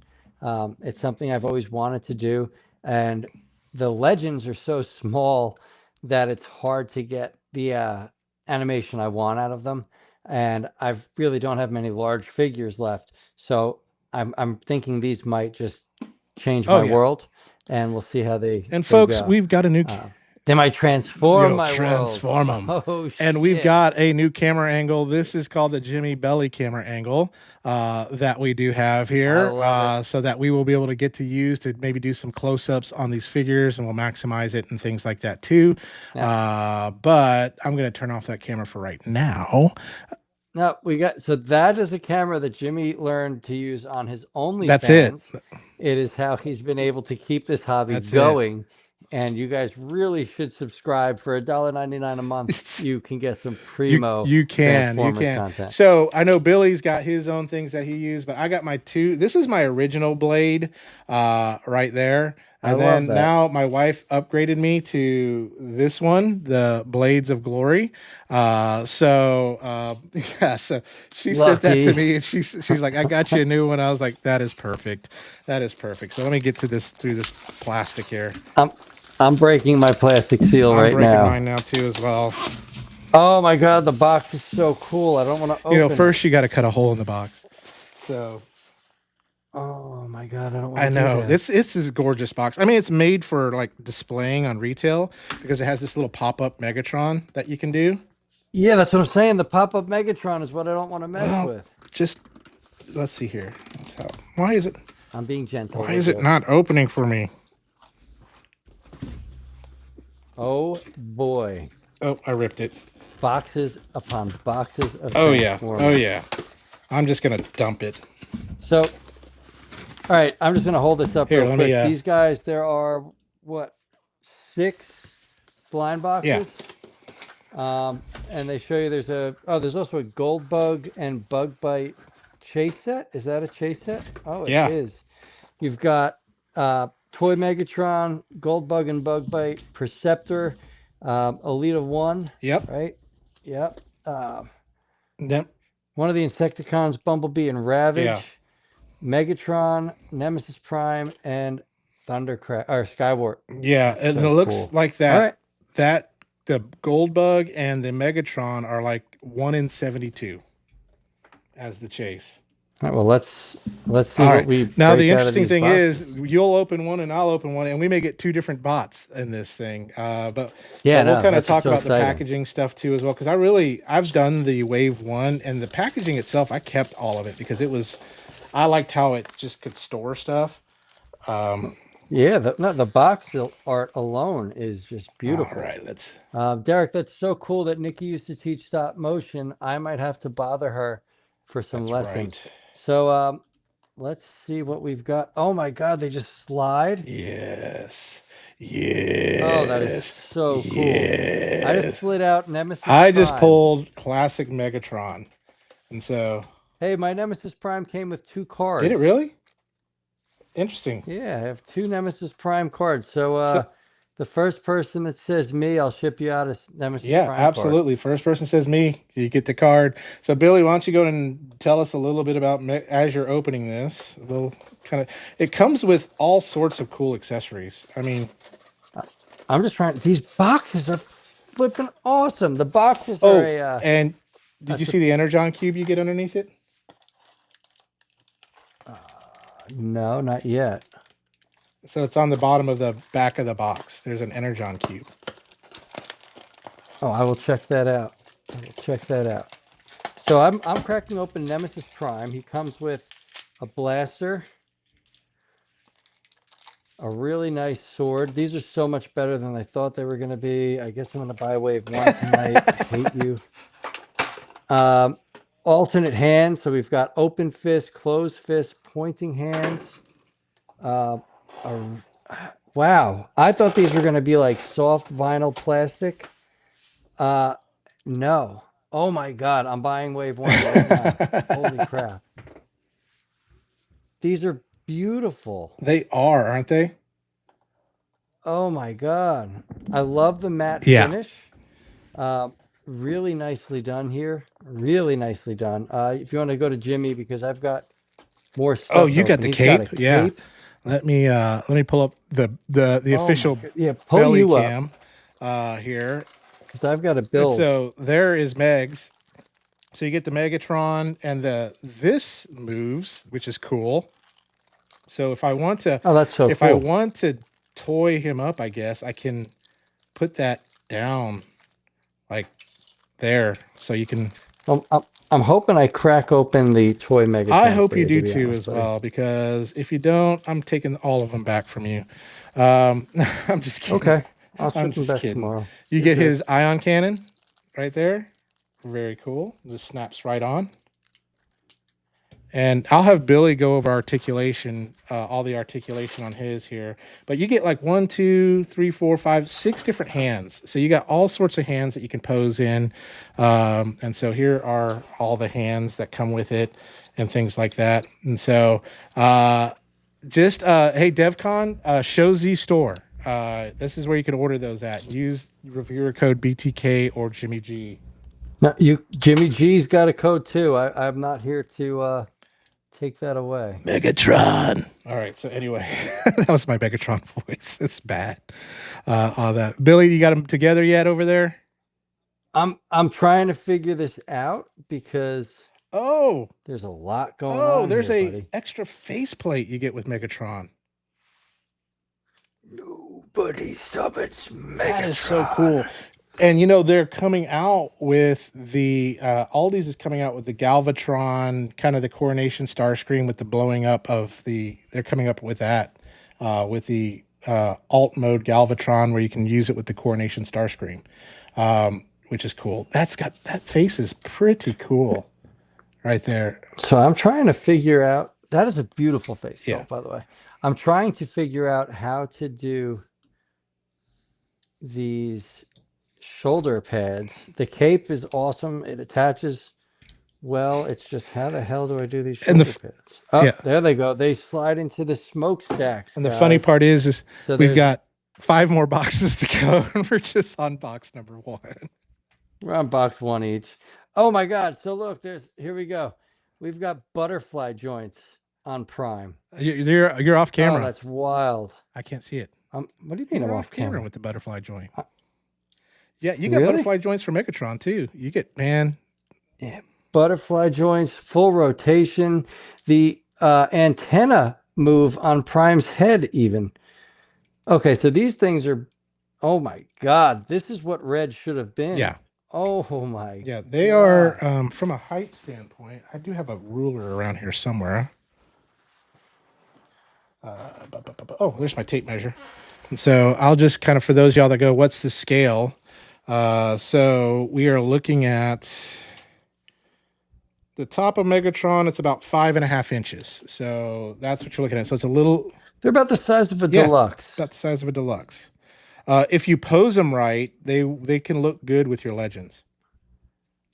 B: It's something I've always wanted to do, and the legends are so small that it's hard to get the animation I want out of them. And I really don't have many large figures left, so I'm thinking these might just change
A: Oh
B: my
A: yeah.
B: world, and we'll see how
A: And
B: they
A: folks,
B: go.
A: we've got a new
B: They might transform
A: You'll
B: my world.
A: transform them.
B: Oh
A: And we've
B: shit.
A: got a new camera angle. This is called the Jimmy Belly camera angle that we do have
B: I
A: here,
B: love it.
A: so that we will be able to get to use to maybe do some close-ups on these figures, and we'll maximize it and things like that too.
B: Yeah.
A: But I'm going to turn off that camera for right now.
B: No, we got so that is a camera that Jimmy learned to use on his
A: That's it.
B: OnlyFans. It is how he's been able to keep this hobby
A: That's it.
B: going. And you guys really should subscribe for $1.99 a month. You can get some primo
A: you
B: Transformers
A: can.
B: content.
A: So I know Billy's got his own things that he used, but I got my two. This is my original blade, right there.
B: I
A: And
B: love
A: then
B: that.
A: now my wife upgraded me to this one, the Blades of Glory. Yeah, so she sent that to
B: Lucky.
A: me, and she's like, I got you a new one. I was like, that is perfect. That is perfect. So let me get to this through this plastic here.
B: I'm breaking my plastic seal
A: I'm
B: right
A: breaking
B: now.
A: mine now too as well.
B: Oh my god, the box is so cool. I don't want to open
A: First you got to cut a hole in the box. So
B: Oh my god, I don't want
A: I
B: to do
A: know
B: that.
A: it's this gorgeous box. I mean, it's made for like displaying on retail because it has this little pop-up Megatron that you can do.
B: Yeah, that's what I'm saying. The pop-up Megatron is what I don't want to mess
A: Well,
B: with.
A: just let's see here. Why is it?
B: I'm being gentle.
A: Why is it not opening for me?
B: Oh boy.
A: Oh, I ripped it.
B: Boxes upon boxes of
A: Oh yeah.
B: Transformers.
A: Oh yeah. I'm just gonna dump it.
B: So, all right, I'm just gonna hold this up
A: Here,
B: real
A: let
B: quick.
A: me.
B: These guys, there are what, 6 blind
A: Yeah.
B: boxes? And they show you there's also a Gold Bug and Bug Bite chase set. Is that a chase set? Oh, it
A: Yeah.
B: is. You've got Toy Megatron, Gold Bug and Bug Bite, Perceptor, Alita 1.
A: Yep.
B: Right? Yep.
A: Yep.
B: One of the Insecticons, Bumblebee and Ravage,
A: Yeah.
B: Megatron, Nemesis Prime, and Thundercrack or Skywarp.
A: Yeah, and it looks
B: cool.
A: like that.
B: All right.
A: That the Gold Bug and the Megatron are like 1 in 72 as the chase.
B: All right, well, let's see
A: All
B: what
A: right.
B: we
A: Now
B: break
A: the
B: out of
A: interesting
B: these
A: thing
B: boxes.
A: is you'll open one and I'll open one, and we may get 2 different bots in this thing. But
B: Yeah,
A: we'll
B: no,
A: kind of
B: that's
A: talk
B: so
A: about the
B: exciting.
A: packaging stuff too as well, because I've done the Wave 1, and the packaging itself, I kept all of it because I liked how it just could store stuff.
B: Yeah, the box art alone is just beautiful.
A: All right, let's.
B: Derek, that's so cool that Nikki used to teach stop motion. I might have to bother her for some lessons.
A: Right.
B: So let's see what we've got. Oh my God, they just slide.
A: Yes. Yes.
B: Oh, that is so cool.
A: Yes.
B: I just slid out Nemesis
A: I just
B: Prime.
A: pulled classic Megatron, and so.
B: Hey, my Nemesis Prime came with 2 cards.
A: Did it really? Interesting.
B: Yeah, I have 2 Nemesis Prime cards. So the first person that says me, I'll ship you out a Nemesis Prime card.
A: Yeah, absolutely. First person says me, you get the card. So Billy, why don't you go and tell us a little bit about as you're opening this? We'll it comes with all sorts of cool accessories. I mean,
B: I'm just trying. These boxes are flipping awesome. The boxes are
A: and did you see the Energon cube you get underneath it?
B: No, not yet.
A: So it's on the bottom of the back of the box. There's an Energon cube.
B: Oh, I will check that out. So I'm cracking open Nemesis Prime. He comes with a blaster, a really nice sword. These are so much better than I thought they were going to be. I guess I'm going to buy Wave 1 tonight. I hate you. Alternate hands. So we've got open fist, closed fist, pointing hands. Uh, a, wow. I thought these were going to be like soft vinyl plastic. Uh, no. Oh my God. I'm buying wave one right now. Holy crap. These are beautiful.
A: They are, aren't they?
B: Oh my God. I love the matte
A: Yeah.
B: finish. Uh, really nicely done here. Really nicely done. If you want to go to Jimmy, because I've got more
A: Oh,
B: stuff to
A: you got
B: open.
A: the
B: He's got a
A: cape? Yeah.
B: cape.
A: Let me pull up the
B: Oh my
A: official
B: God. Yeah, pull
A: belly
B: you up
A: cam here.
B: because I've got a
A: And
B: build.
A: so there is Megs. So you get the Megatron and this moves, which is cool. So
B: Oh, that's so
A: if I
B: cool.
A: want to toy him up, I guess I can put that down like there, so you can.
B: I'm hoping I crack open the toy
A: I
B: Megatron
A: hope
B: for
A: you
B: you, to
A: do
B: be
A: too
B: honest,
A: as
B: buddy.
A: well, because if you don't, I'm taking all of them back from you. I'm just kidding.
B: Okay. I'll
A: I'm
B: ship them
A: just
B: back
A: kidding.
B: tomorrow.
A: You
B: You're
A: get
B: good.
A: his ion cannon right there. Very cool. Just snaps right on. And I'll have Billy go over articulation, all the articulation on his here. But you get like 1, 2, 3, 4, 5, 6 different hands. So you got all sorts of hands that you can pose in. And so here are all the hands that come with it and things like that. And so hey, DevCon, Show Z Store. This is where you can order those at. Use reviewer code BTK or Jimmy G.
B: Now, Jimmy G's got a code too. I'm not here to take that away.
A: Megatron. All right. So anyway, that was my Megatron voice. It's bad. All that. Billy, you got them together yet over there?
B: I'm trying to figure this out because
A: Oh,
B: there's a lot going on
A: there's
B: here,
A: a
B: buddy.
A: extra faceplate you get with Megatron.
B: Nobody summons Megatron.
A: That is so cool. And they're coming out with the Aldi's is coming out with the Galvatron, kind of the Coronation Starscream with the blowing up of the. They're coming up with that with the alt mode Galvatron, where you can use it with the Coronation Starscream, which is cool. That face is pretty cool, right there.
B: So I'm trying to figure out. That is a beautiful face,
A: Yeah.
B: by the way. I'm trying to figure out how to do these shoulder pads. The cape is awesome. It attaches well. It's just how the hell do I do these
A: And
B: shoulder pads? Oh,
A: yeah.
B: there they go. They slide into the smokestacks.
A: And the funny part is
B: so
A: we've got 5 more boxes to go, and we're just on box number 1.
B: We're on box 1 each. Oh my God. So look, here we go. We've got butterfly joints on Prime.
A: You're off camera.
B: Oh, that's wild.
A: I can't see it.
B: What do you mean I'm off camera?
A: with the butterfly joint? Yeah, you got butterfly joints for Megatron too. You get
B: Yeah, butterfly joints, full rotation, the antenna move on Prime's head even. Okay, so these things are. Oh my God, this is what red should have been.
A: Yeah.
B: Oh my.
A: Yeah, they are from a height standpoint. I do have a ruler around here somewhere. Oh, there's my tape measure. And so I'll just kind of, for those y'all that go, what's the scale? So we are looking at the top of Megatron. It's about 5.5 inches. So that's what you're looking at. So it's a little.
B: They're about the size of a deluxe.
A: About the size of a deluxe. If you pose them right, they can look good with your legends.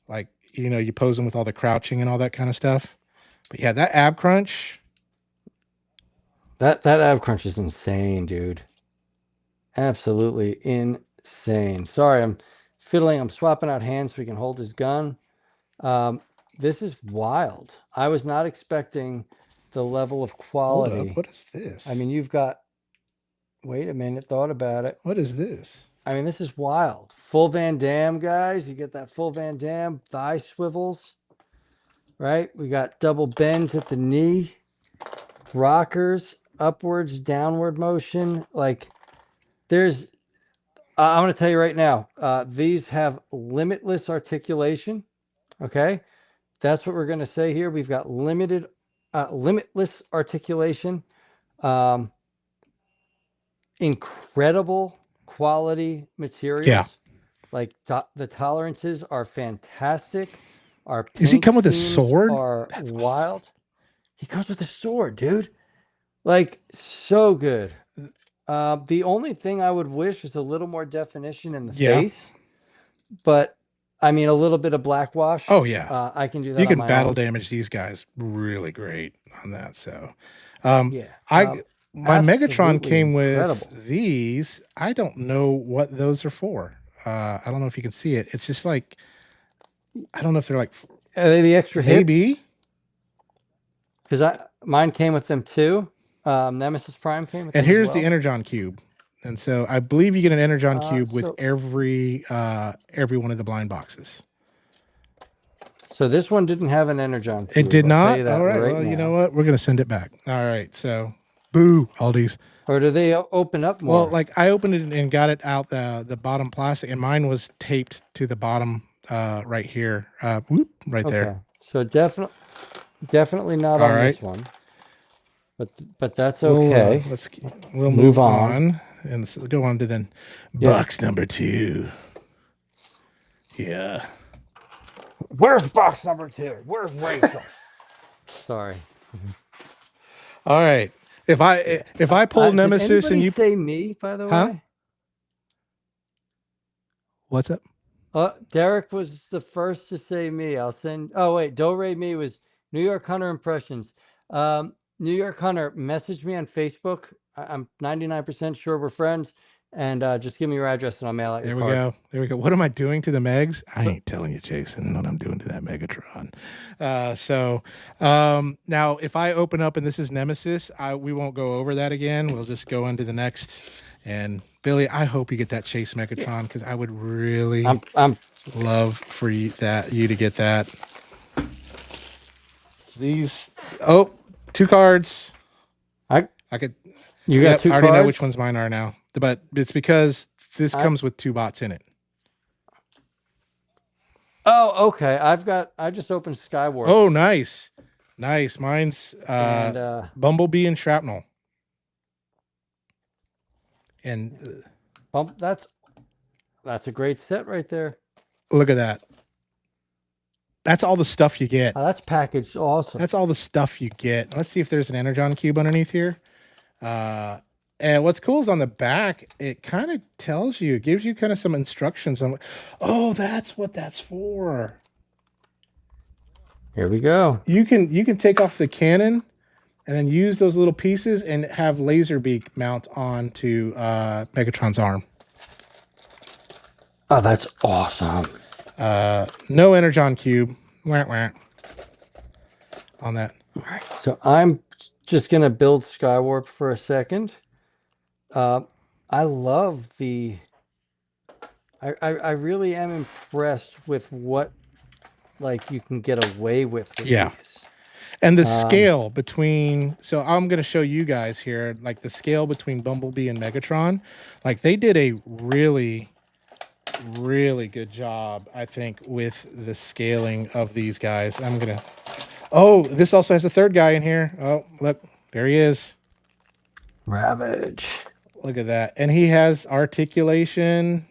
A: Like, you pose them with all the crouching and all that kind of stuff. But yeah, that ab crunch.
B: That ab crunch is insane, dude. Absolutely insane. Sorry, I'm fiddling. I'm swapping out hands so we can hold his gun. This is wild. I was not expecting the level of quality.
A: Hold up. What is this?
B: I mean, you've got. Wait a minute. Thought about it.
A: What is this?
B: I mean, this is wild. Full Van Damme, guys. You get that full Van Damme thigh swivels, right? We got double bends at the knee, rockers, upwards, downward motion. Like, there's. I'm going to tell you right now. These have limitless articulation. Okay, that's what we're going to say here. We've got limitless articulation. Incredible quality materials.
A: Yeah.
B: Like the tolerances are fantastic. Our
A: Does he come with a sword?
B: Are
A: That's
B: wild. Awesome. He comes with a sword, dude. Like, so good. The only thing I would wish is a little more definition in the
A: Yeah.
B: face, but I mean, a little bit of black wash.
A: Oh yeah.
B: I can do
A: You
B: that on
A: can
B: my
A: battle
B: own.
A: damage these guys really great on that. So,
B: Yeah.
A: I my Megatron
B: Absolutely
A: came with
B: incredible.
A: these. I don't know what those are for. I don't know if you can see it. It's just like I don't know if they're like
B: Are they the extra hips?
A: maybe.
B: Because mine came with them too. Nemesis Prime came with
A: And
B: them as
A: here's the
B: well.
A: Energon cube. And so I believe you get an Energon cube with
B: So
A: every one of the blind boxes.
B: so this one didn't have an Energon
A: It
B: cube.
A: did
B: I'll tell
A: not.
B: you
A: All
B: that
A: right.
B: right
A: Well, you know
B: now.
A: what? We're gonna send it back. All right. So, boo, Aldi's.
B: Or do they open up
A: Well,
B: more?
A: like I opened it and got it out the bottom plastic, and mine was taped to the bottom right here. Whoop, right there.
B: Okay. So definitely not
A: All
B: on
A: right.
B: this one. But that's
A: We'll
B: okay.
A: we'll move on and go on to then box number 2. Yeah.
B: Where's box number 2? Where's Rachel? Sorry.
A: All right. If I pull Nemesis
B: did
A: and
B: anybody
A: you
B: say me, by the
A: huh?
B: way?
A: What's up?
B: Derek was the first to say me. I'll send. Oh wait, Do Re Me was New York Hunter impressions. New York Hunter, message me on Facebook. I'm 99% sure we're friends, and just give me your address and I'll mail out your card.
A: There we go. What am I doing to the Megs? I
B: So,
A: ain't telling you, Jason, what I'm doing to that Megatron. Now if I open up and this is Nemesis, we won't go over that again. We'll just go into the next. And Billy, I hope you get that Chase Megatron because I would really love for you to get that. These 2 cards. I could.
B: You got 2
A: I already
B: cards?
A: know which ones mine are now, but it's because this comes with 2 bots in it.
B: Oh, okay. I just opened Skyward.
A: Oh, nice. Mine's Bumblebee and Shrapnel. And
B: that's a great set right there.
A: Look at that. That's all the stuff you get.
B: Oh, that's packaged awesome.
A: That's all the stuff you get. Let's see if there's an Energon cube underneath here. And what's cool is on the back, it kind of tells you, it gives you kind of some instructions on, that's what that's for.
B: Here we go.
A: You can take off the cannon and then use those little pieces and have Laserbeak mount onto Megatron's arm.
B: Oh, that's awesome.
A: No Energon cube. Wah, wah, on that.
B: All right, so I'm just gonna build Skywarp for a second. I love I really am impressed with what you can get away with these.
A: And the scale between, so I'm going to show you guys here, like the scale between Bumblebee and Megatron, like they did a really, really good job, I think, with the scaling of these guys. I'm going to, this also has a 3rd guy in here. Oh, look, there he is.
B: Ravage.
A: Look at that. And he has articulation.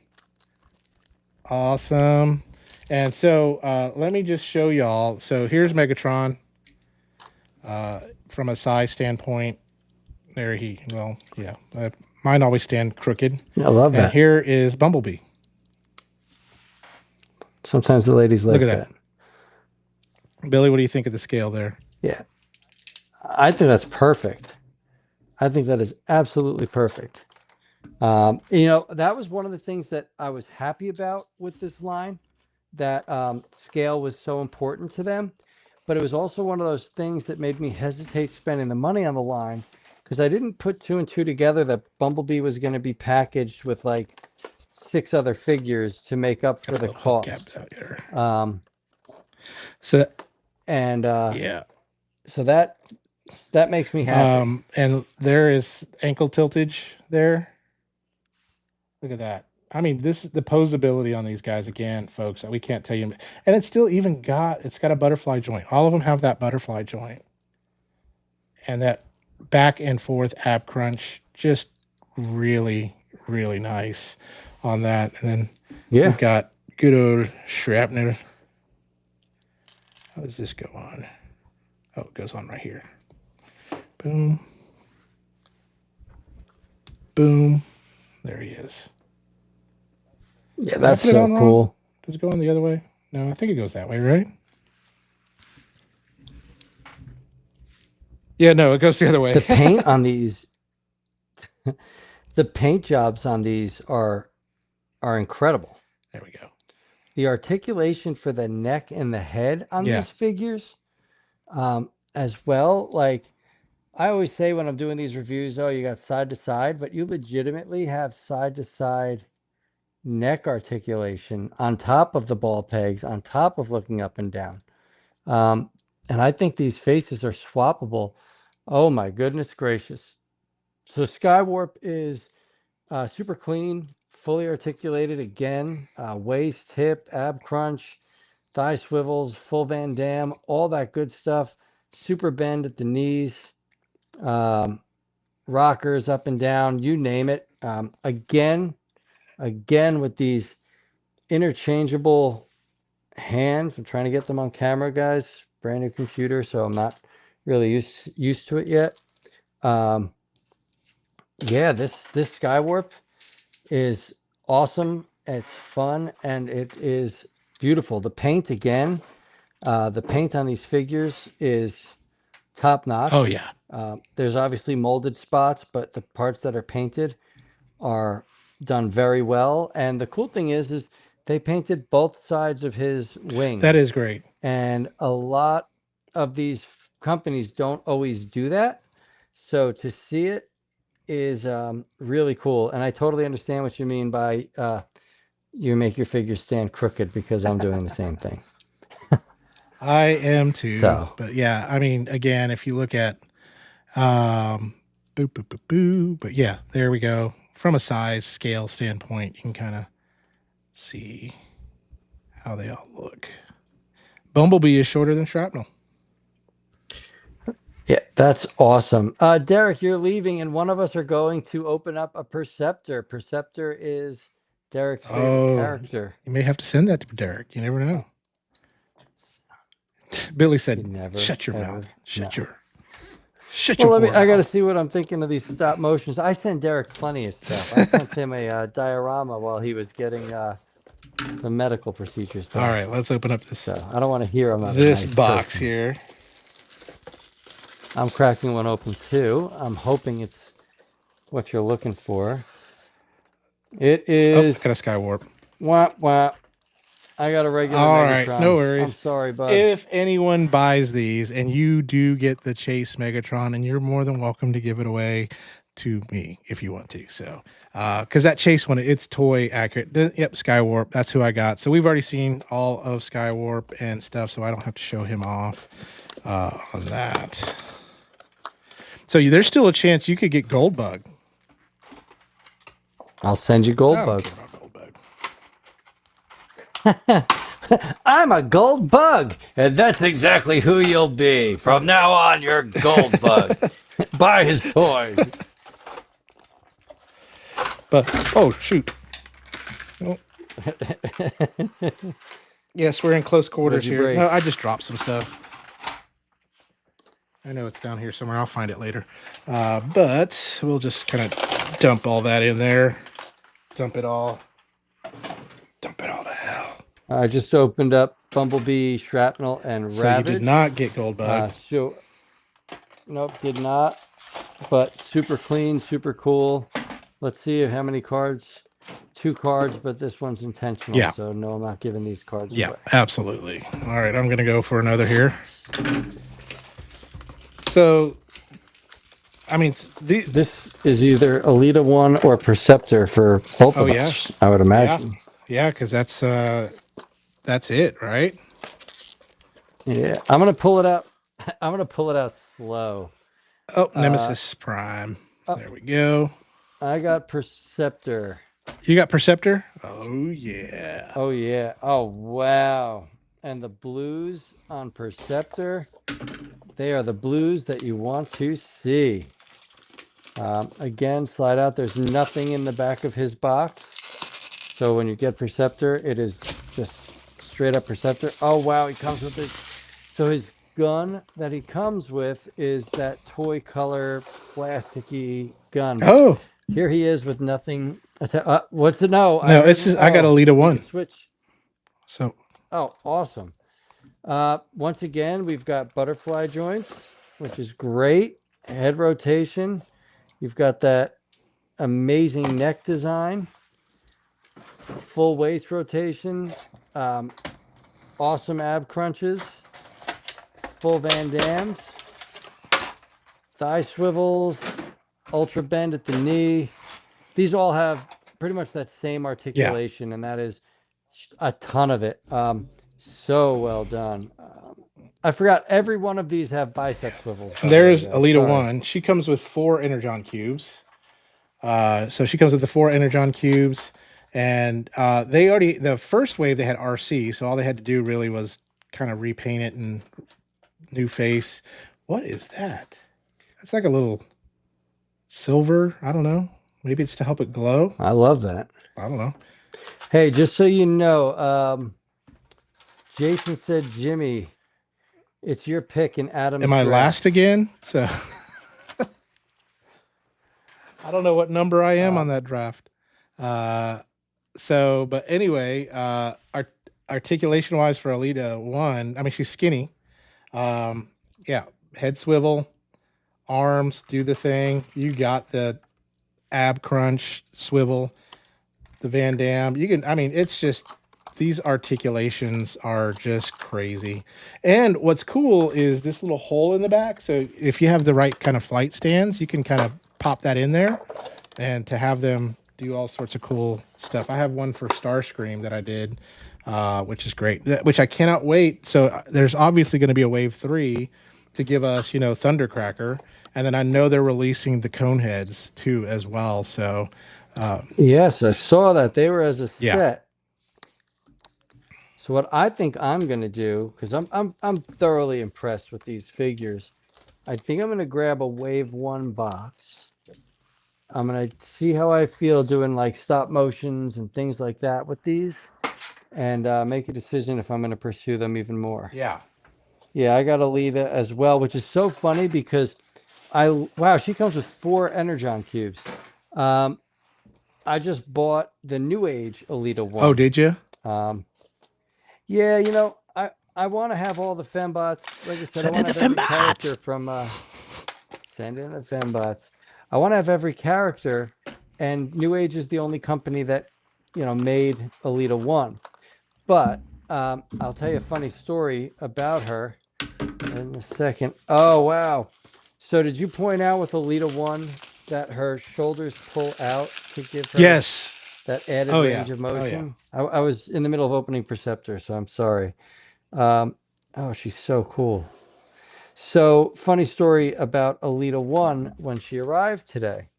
A: Awesome. And so let me just show y'all. So here's Megatron. From a size standpoint, mine always stand crooked.
B: I love that.
A: And here is Bumblebee.
B: Sometimes the ladies like that.
A: Billy, what do you think of the scale there?
B: Yeah, I think that's perfect. I think that is absolutely perfect. That was one of the things that I was happy about with this line, that scale was so important to them. But it was also one of those things that made me hesitate spending the money on the line, because I didn't put 2 and 2 together that Bumblebee was going to be packaged with like 6 other figures to make up for the cost. So that makes me happy.
A: And there is ankle tiltage there. Look at that. I mean, this is the posability on these guys again, folks. We can't tell you. And it's still even it's got a butterfly joint. All of them have that butterfly joint. And that back and forth ab crunch, just really, really nice on that. And then we've got good old shrapnel. How does this go on? Oh, it goes on right here. Boom. Boom. There he is.
B: Yeah,
A: Did I
B: that's
A: put it
B: so
A: on wrong?
B: cool.
A: Does it go on the other way? No, I think it goes that way, right? Yeah, no, it goes the other way.
B: The paint on these, the paint jobs on these are incredible.
A: There we go.
B: The articulation for the neck and the head on
A: Yeah.
B: these figures, as well. Like I always say when I'm doing these reviews, oh, you got side to side, but you legitimately have side to side neck articulation on top of the ball pegs, on top of looking up and down. And I think these faces are swappable. Oh my goodness gracious. So Skywarp is super clean, fully articulated again, waist, hip, ab crunch, thigh swivels, full Van Dam, all that good stuff. Super bend at the knees, rockers up and down, you name it. Again with these interchangeable hands. I'm trying to get them on camera, guys. Brand new computer, so I'm not really used to it yet. Yeah, this Skywarp is awesome. It's fun and it is beautiful. The paint again, the paint on these figures is top notch.
A: Oh yeah.
B: There's obviously molded spots, but the parts that are painted are done very well. And the cool thing is they painted both sides of his wings.
A: That is great.
B: And a lot of these companies don't always do that. So to see it is really cool. And I totally understand what you mean by you make your figures stand crooked, because I'm doing the same thing.
A: I am too.
B: So.
A: But yeah, I mean, again, if you look at boop, boop, boop, boop. But yeah, there we go. From a size scale standpoint, you can kind of see how they all look. Bumblebee is shorter than Shrapnel.
B: Yeah, that's awesome. Derek, you're leaving, and one of us are going to open up a Perceptor. Perceptor is Derek's favorite character.
A: You may have to send that to Derek. You never know. Billy said, "Shut your mouth. Shut your."
B: I got to see what I'm thinking of these stop motions. I sent Derek plenty of stuff. I sent him a diorama while he was getting some medical procedures done.
A: All right, let's open up this.
B: So I don't want to hear him.
A: This box here.
B: I'm cracking one open too. I'm hoping it's what you're looking for. It is.
A: Oh, I got a Skywarp.
B: Wah, wah. I got a regular
A: All
B: Megatron.
A: right, no worries.
B: I'm sorry, bud.
A: If anyone buys these and you do get the Chase Megatron, and you're more than welcome to give it away to me if you want to. So, because that Chase one, it's toy accurate. Yep, Skywarp. That's who I got. So we've already seen all of Skywarp and stuff, so I don't have to show him off on that. So there's still a chance you could get Goldbug.
B: I'll send you Goldbug. I'm a gold bug, and that's exactly who you'll be. From now on, you're Goldbug. Buy his toys.
A: But, oh, shoot. Oh. Yes, we're in close quarters here.
B: Break?
A: No, I just dropped some stuff. I know it's down here somewhere. I'll find it later. But we'll just kind of dump all that in there. Dump it all to hell.
B: I just opened up Bumblebee, Shrapnel, and
A: So
B: Ravage.
A: you did not get Goldbug.
B: Nope, did not. But super clean, super cool. Let's see how many cards. 2 cards, but this one's intentional.
A: Yeah.
B: So no, I'm not giving these cards away.
A: Yeah, absolutely. All right, I'm going to go for another here. So, I mean,
B: this is either Alita 1 or Perceptor for both of us, I would imagine.
A: Yeah, because that's it, right?
B: Yeah, I'm gonna pull it out. I'm gonna pull it out slow.
A: Oh, Nemesis Prime. There we go.
B: I got Perceptor.
A: You got Perceptor? Oh yeah.
B: Oh yeah. Oh wow. And the blues on Perceptor, they are the blues that you want to see. Again, slide out. There's nothing in the back of his box. So when you get Perceptor, it is just straight up Perceptor. Oh, wow. He comes with it. So his gun that he comes with is that toy color plasticky gun.
A: Oh.
B: Here he is with nothing. What's the no? I
A: No,
B: heard.
A: it's just I got a
B: Oh,
A: Lita
B: we could
A: 1.
B: switch.
A: So
B: Oh, awesome. Once again, we've got butterfly joints, which is great. Head rotation. You've got that amazing neck design, full waist rotation, um, awesome ab crunches, full Van Dams, thigh swivels, ultra bend at the knee. These all have pretty much that same
A: yeah,
B: articulation, and that is a ton of it. So well done. I forgot every one of these have bicep swivels,
A: and
B: by the way,
A: there's
B: guys.
A: Alita
B: Sorry.
A: 1. She comes with 4 energon cubes. So she comes with the 4 energon cubes, and they already the first wave they had RC, so all they had to do really was kind of repaint it and new face. What is that? It's like a little silver. I don't know. Maybe it's to help it glow.
B: I love that.
A: I don't know.
B: Hey, just so you know, Jason said, Jimmy, it's your pick in Adam's
A: Am I last
B: draft.
A: again? So I don't know what number I am on
B: Um,
A: that draft. Uh, but anyway, articulation wise for Alita 1, I mean, she's skinny. Um, yeah, head swivel, arms, do the thing. You got the ab crunch, swivel, the Van Dam. You can, I mean, it's just, these articulations are just crazy. And what's cool is this little hole in the back. So if you have the right kind of flight stands, you can kind of pop that in there and to have them do all sorts of cool stuff. I have one for Starscream that I did, which is great, which I cannot wait. So there's obviously going to be a wave 3 to give us, Thundercracker. And then I know they're releasing the cone heads too as well. So
B: yes, I saw that. They were as a
A: yeah.
B: set. So what I think I'm gonna do, because I'm thoroughly impressed with these figures, I think I'm gonna grab a wave 1 box. I'm gonna see how I feel doing like stop motions and things like that with these, and make a decision if I'm gonna pursue them even more.
A: Yeah.
B: Yeah, I got Alita as well, which is so funny because wow, she comes with 4 Energon cubes. Um, I just bought the New Age Alita
A: Oh,
B: 1.
A: did you?
B: Um, yeah, I want to have all the fembots. Like I said, I
A: Send
B: want
A: in
B: to
A: the
B: have every character
A: fembots.
B: from send in the fembots. I want to have every character, and New Age is the only company that made Alita 1. But I'll tell you a funny story about her in a second. Oh, wow. So did you point out with Alita 1 that her shoulders pull out to give her
A: Yes.
B: that added
A: Oh yeah.
B: range of
A: Oh yeah.
B: motion? I was in the middle of opening Perceptor, so I'm sorry. Um, oh, she's so cool. So, funny story about Alita 1 when she arrived today.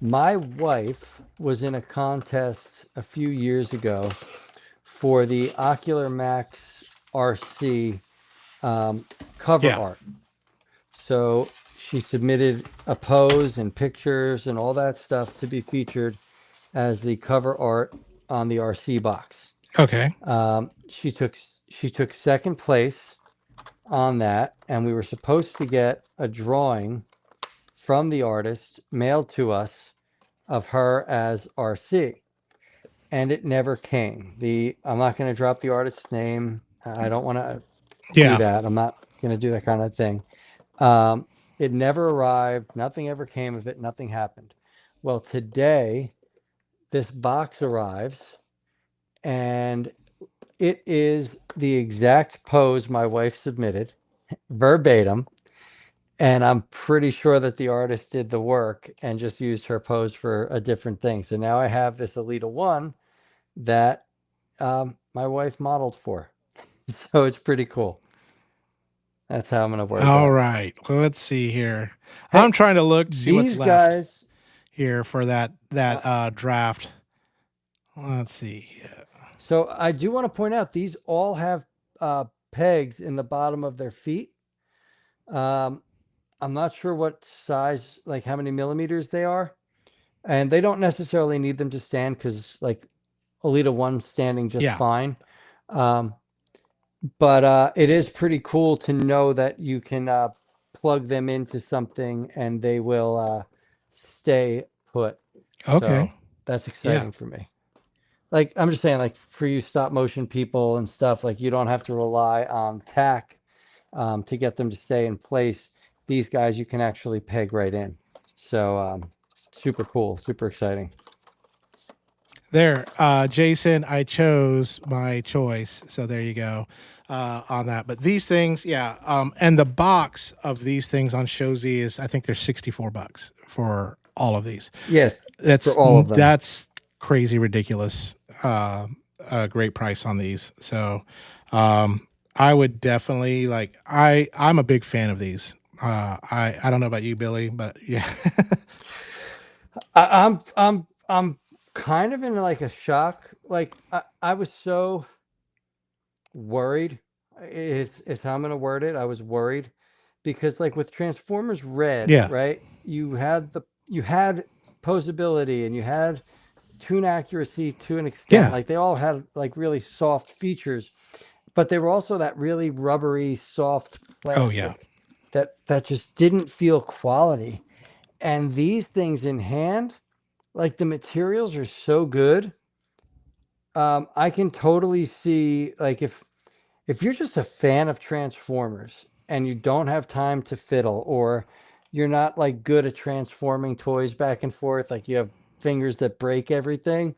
B: My wife was in a contest a few years ago for the Ocular Max RC cover
A: Yeah.
B: art. So she submitted a pose and pictures and all that stuff to be featured as the cover art on the RC box.
A: Okay.
B: She took second place on that, and we were supposed to get a drawing from the artist mailed to us of her as RC, and it never came. I'm not going to drop the artist's name. I don't want to do
A: Yeah.
B: that. I'm not going to do that kind of thing. Um, it never arrived. Nothing ever came of it. Nothing happened. Well, today, this box arrives, and it is the exact pose my wife submitted, verbatim. And I'm pretty sure that the artist did the work and just used her pose for a different thing. So now I have this Alita 1 that my wife modeled for. So it's pretty cool. That's how I'm going to word
A: All
B: that.
A: right. Well, let's see here.
B: Hey,
A: I'm trying to look to see what's
B: these
A: left
B: guys,
A: here for that
B: uh,
A: draft. Let's see.
B: so I do want to point out these all have pegs in the bottom of their feet. Um, I'm not sure what size, like how many millimeters they are. And they don't necessarily need them to stand because, like, Alita 1 standing just
A: Yeah.
B: fine. Um, but it is pretty cool to know that you can plug them into something and they will stay put.
A: Okay.
B: So that's
A: Yeah.
B: exciting for me. Like I'm just saying, like for you stop motion people and stuff, like you don't have to rely on tack to get them to stay in place. These guys you can actually peg right in. So super cool, super exciting.
A: There, Jason, I chose my choice. So there you go on that. But these things, yeah. And the box of these things on Shozy is, I think they're $64 for all of these.
B: Yes, for
A: That's
B: all of them.
A: that's crazy ridiculous. A great price on these. So I would definitely like. I'm a big fan of these. I don't know about you, Billy, but yeah.
B: I'm kind of in like a shock. Like I was so worried is how I'm gonna word it. I was worried because like with Transformers Red,
A: Yeah.
B: right? You had posability and you had tune accuracy to an extent.
A: Yeah.
B: Like they all had like really soft features, but they were also that really rubbery, soft
A: Oh yeah.
B: plastic that just didn't feel quality. And these things in hand, like the materials are so good. I can totally see like if you're just a fan of Transformers and you don't have time to fiddle, or you're not like good at transforming toys back and forth, like you have fingers that break everything.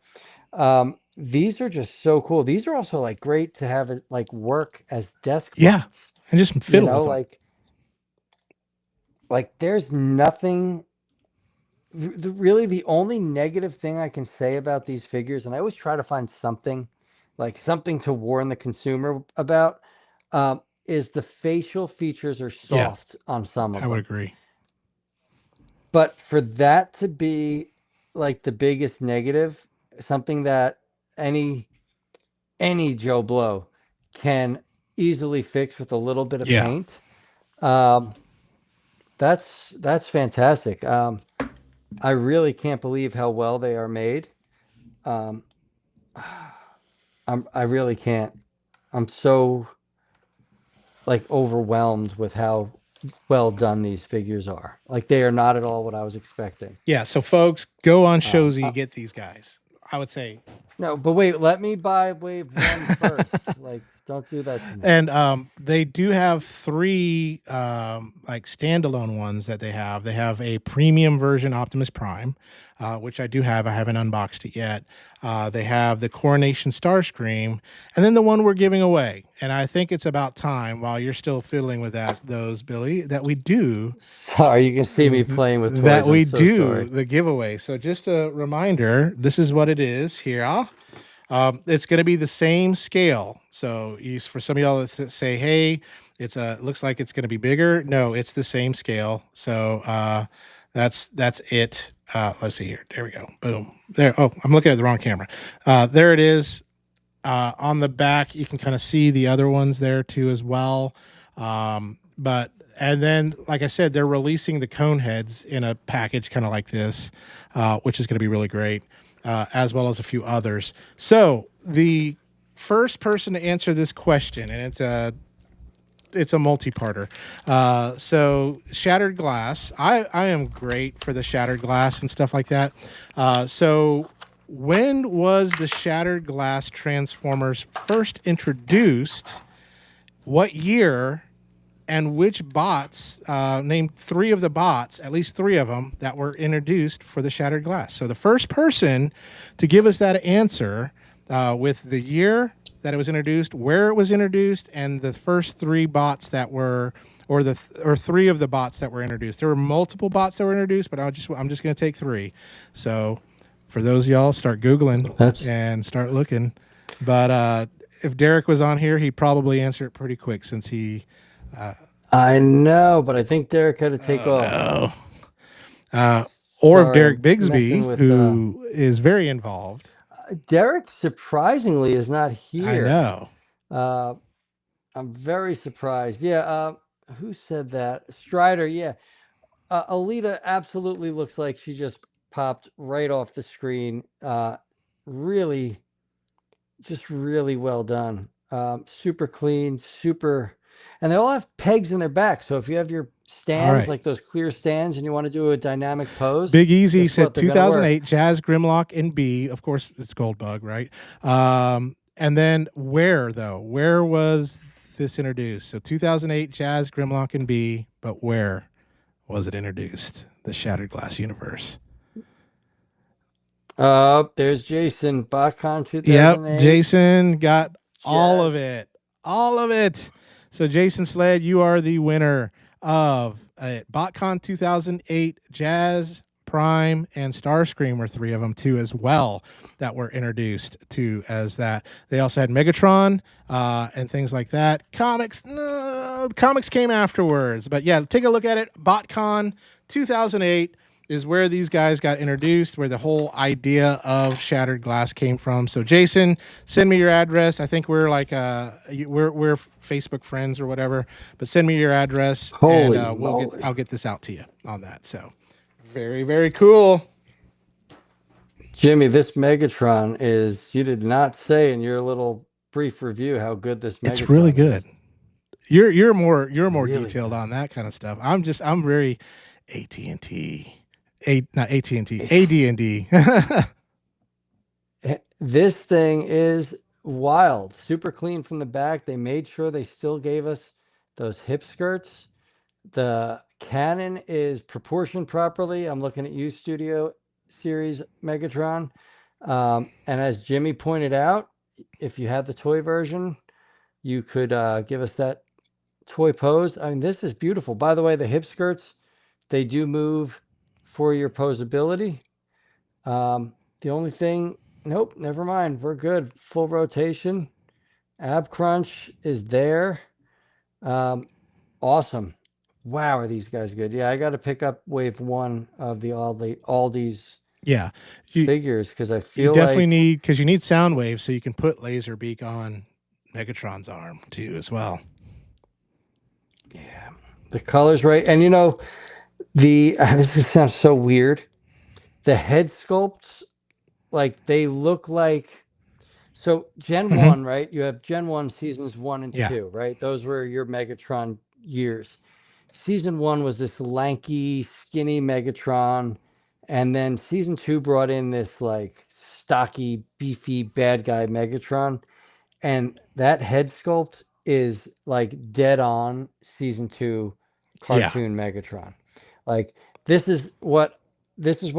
B: These are just so cool. These are also like great to have it like work as desk
A: Yeah.
B: bots.
A: And just
B: You
A: fiddle
B: know,
A: with them.
B: like there's nothing really the only negative thing I can say about these figures, and I always try to find something like something to warn the consumer about, is the facial features are
A: Yeah.
B: soft on some
A: I
B: of
A: would
B: them.
A: agree.
B: But for that to be like the biggest negative, something that any Joe Blow can easily fix with a little bit of
A: Yeah.
B: paint, um, that's fantastic. I really can't believe how well they are made. Um, I really can't. I'm so like overwhelmed with how well done these figures are. Like they are not at all what I was expecting.
A: Yeah. So folks, go on
B: Um,
A: Shozy,
B: uh,
A: get these guys. I would say.
B: no, but wait, let me buy wave one first. Like, don't do that to me.
A: And they do have three like standalone ones that they have. They have a premium version Optimus Prime, which I do have. I haven't unboxed it yet. They have the Coronation Starscream, and then the one we're giving away. And I think it's about time, while you're still fiddling with those Billy, that we do
B: Sorry, you can see me playing with toys. I'm so sorry.
A: the giveaway. So just a reminder, this is what it is here. It's going to be the same scale. So for some of y'all that say, "Hey, it looks like it's going to be bigger." No, it's the same scale. So that's it. Let's see here. There we go. Boom. There. Oh, I'm looking at the wrong camera. There it is. On the back, you can kind of see the other ones there too as well. But and then, like I said, they're releasing the cone heads in a package kind of like this, which is going to be really great, as well as a few others. So the first person to answer this question, and it's a multi-parter. So shattered glass. I am great for the shattered glass and stuff like that. So when was the shattered glass Transformers first introduced? What year? And which bots? Name three of the bots, at least three of them, that were introduced for the shattered glass. So the first person to give us that answer with the year that it was introduced, where it was introduced, and the first three bots that were, or three of the bots that were introduced. There were multiple bots that were introduced, but I'm just going to take three. So for those of y'all, start Googling
B: That's
A: and start looking. But if Derek was on here, he'd probably answer it pretty quick since he.
B: I know, but I think Derek had to take
A: Oh
B: off.
A: no. Or if
B: Sorry,
A: Derek
B: I'm messing
A: Bigsby,
B: with.
A: who is very involved.
B: Derek surprisingly is not
A: I
B: here.
A: know.
B: Uh, I'm very surprised. Yeah. Who said that? Strider. Yeah. Alita absolutely looks like she just popped right off the screen. Really, just really well done. Super clean, super, and they all have pegs in their back. So if you have your
A: All
B: stands,
A: right.
B: like those clear stands, and you want to do a dynamic pose,
A: Big Easy
B: guess
A: said
B: what? They're going to work.
A: 2008 Jazz Grimlock in B. Of course, it's Goldbug, right? And then where, though? Where was this introduced? So 2008 Jazz Grimlock in B, but where was it introduced? The Shattered Glass universe.
B: There's Jason. BotCon
A: Yep,
B: 2008.
A: Jason got all of
B: Jazz.
A: it. All of it. So Jason Sled, you are the winner of BotCon 2008 Jazz Prime and Starscream were three of them too as well that were introduced to as that. They also had Megatron and things like that. Comics, no, comics came afterwards, but yeah, take a look at it. BotCon 2008 is where these guys got introduced, where the whole idea of Shattered Glass came from. So Jason, send me your address. I think we're like we're Facebook friends or whatever, but send me your address.
B: Holy
A: and
B: moly.
A: I'll get this out to you on that. So very, very cool.
B: Jimmy, this Megatron is, you did not say in your little brief review how good this Megatron is.
A: It's really good. You're more
B: really
A: detailed
B: good.
A: on that kind of stuff. I'm very AT&T. Not AT&T, AD&D.
B: This thing is wild. Super clean from the back. They made sure they still gave us those hip skirts. The cannon is proportioned properly. I'm looking at you, Studio Series Megatron. And as Jimmy pointed out, if you had the toy version, you could give us that toy pose. I mean, this is beautiful. By the way, the hip skirts, they do move for your posability. The only thing, nope, never mind. We're good. Full rotation. Ab crunch is there. Awesome. Wow, are these guys good? Yeah, I got to pick up wave one of the Aldi's
A: Yeah,
B: figures because I
A: you
B: feel
A: definitely
B: like
A: need, because you need sound waves, so you can put Laserbeak on Megatron's arm too as well.
B: yeah, the colors right, and you know this sounds so weird. The head sculpts, like they look like, so Gen
A: Mhm.
B: 1, right? You have Gen 1 seasons 1 and
A: Yeah.
B: 2, right? Those were your Megatron years. Season 1 was this lanky, skinny Megatron, and then season 2 brought in this like stocky, beefy bad guy Megatron, and that head sculpt is like dead on season 2
A: Yeah.
B: cartoon Megatron. Like this is what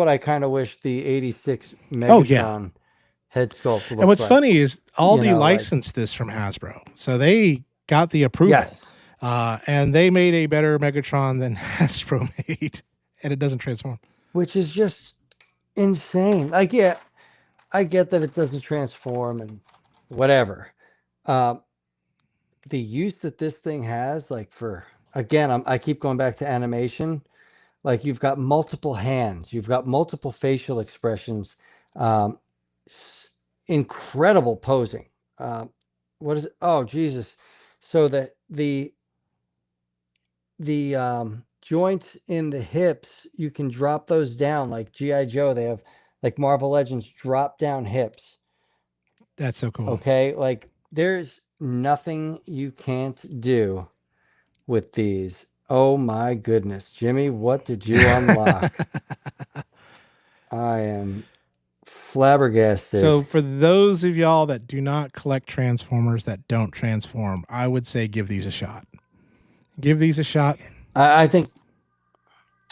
B: I kind of wish the 86
A: Oh yeah.
B: Megatron head sculpt looked
A: And what's
B: like.
A: funny is Aldi
B: know, like-
A: licensed this from Hasbro, so they got the approval.
B: Yes.
A: And they made a better Megatron than Hasbro made, and it doesn't transform.
B: Which is just insane. Like, yeah, I get that it doesn't transform and whatever. The use that this thing has, like for, again, I keep going back to animation. Like you've got multiple hands, you've got multiple facial expressions, incredible posing. What is it? Oh, Jesus. So the joints in the hips, you can drop those down like G.I. Joe. They have like Marvel Legends drop down hips.
A: That's so cool.
B: Okay. Like there's nothing you can't do with these. Oh my goodness. Jimmy, what did you unlock? I am flabbergasted.
A: So for those of y'all that do not collect Transformers that don't transform, I would say give these a shot. Give these a shot.
B: I think,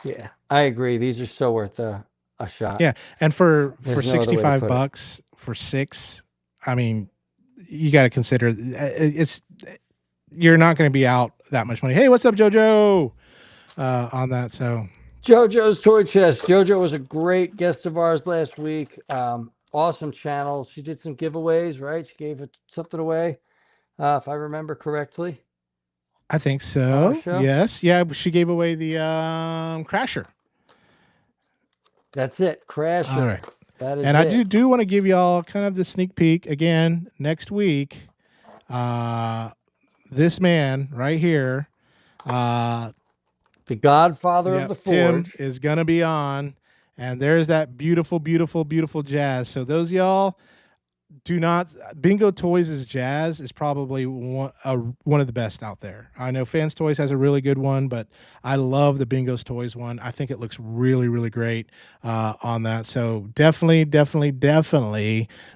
B: yeah, I agree. These are so worth a shot.
A: Yeah, and for
B: There's no other way to put it.
A: $65 for 6, I mean, you got to consider it's, you're not going to be out that much money. Hey, what's up, JoJo? On that, so
B: JoJo's Toy Chest. JoJo was a great guest of ours last week. Awesome channel. She did some giveaways, right? She gave something away, if I remember correctly.
A: I think so. Yes, yeah. She gave away the Crasher.
B: That's it, Crasher. All right. That is
A: and
B: it.
A: I do want to give y'all kind of the sneak peek again next week. This man right here,
B: the Godfather of the Forge,
A: Tim is gonna be on, and there's that beautiful, beautiful, beautiful Jazz. So those y'all do not Bingo Toys' Jazz is probably one of the best out there. I know Fans Toys has a really good one, but I love the Bingo's Toys one. I think it looks really, really great on that. So definitely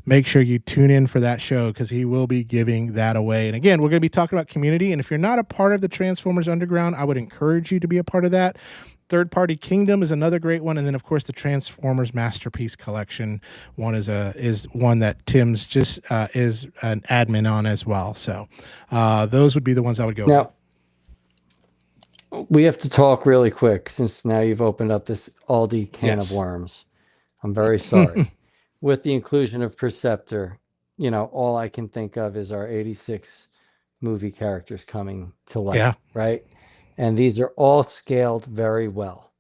A: make sure you tune in for that show because he will be giving that away. And again, we're going to be talking about community. And if you're not a part of the Transformers Underground, I would encourage you to be a part of that. Third Party Kingdom is another great one, and then of course the Transformers Masterpiece Collection one is one that Tim's just is an admin on as well. So those would be the ones I would go
B: Now, we have to talk really quick since now you've opened up this Aldi can of worms. I'm very sorry. With the inclusion of Perceptor, all I can think of is our 86 movie characters coming to life,
A: Yeah.
B: right? And these are all scaled very well.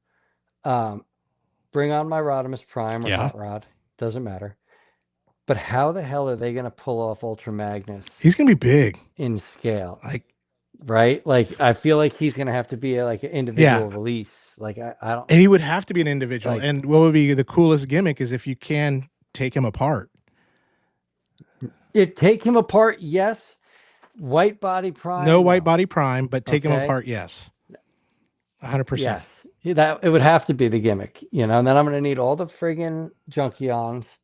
B: Bring on my Rodimus Prime or Hot Rod, doesn't matter. But how the hell are they going to pull off Ultra Magnus?
A: He's going to be big
B: in scale,
A: right?
B: Like I feel like he's going to have to be like an individual release. Like I don't.
A: And he would have to be an individual. Like, and what would be the coolest gimmick is if you can take him apart.
B: Take him apart, yes. White Body Prime.
A: No White Body Prime, but take him apart, yes. 100%.
B: Yes. That it would have to be the gimmick, and then I'm going to need all the friggin' Junkions.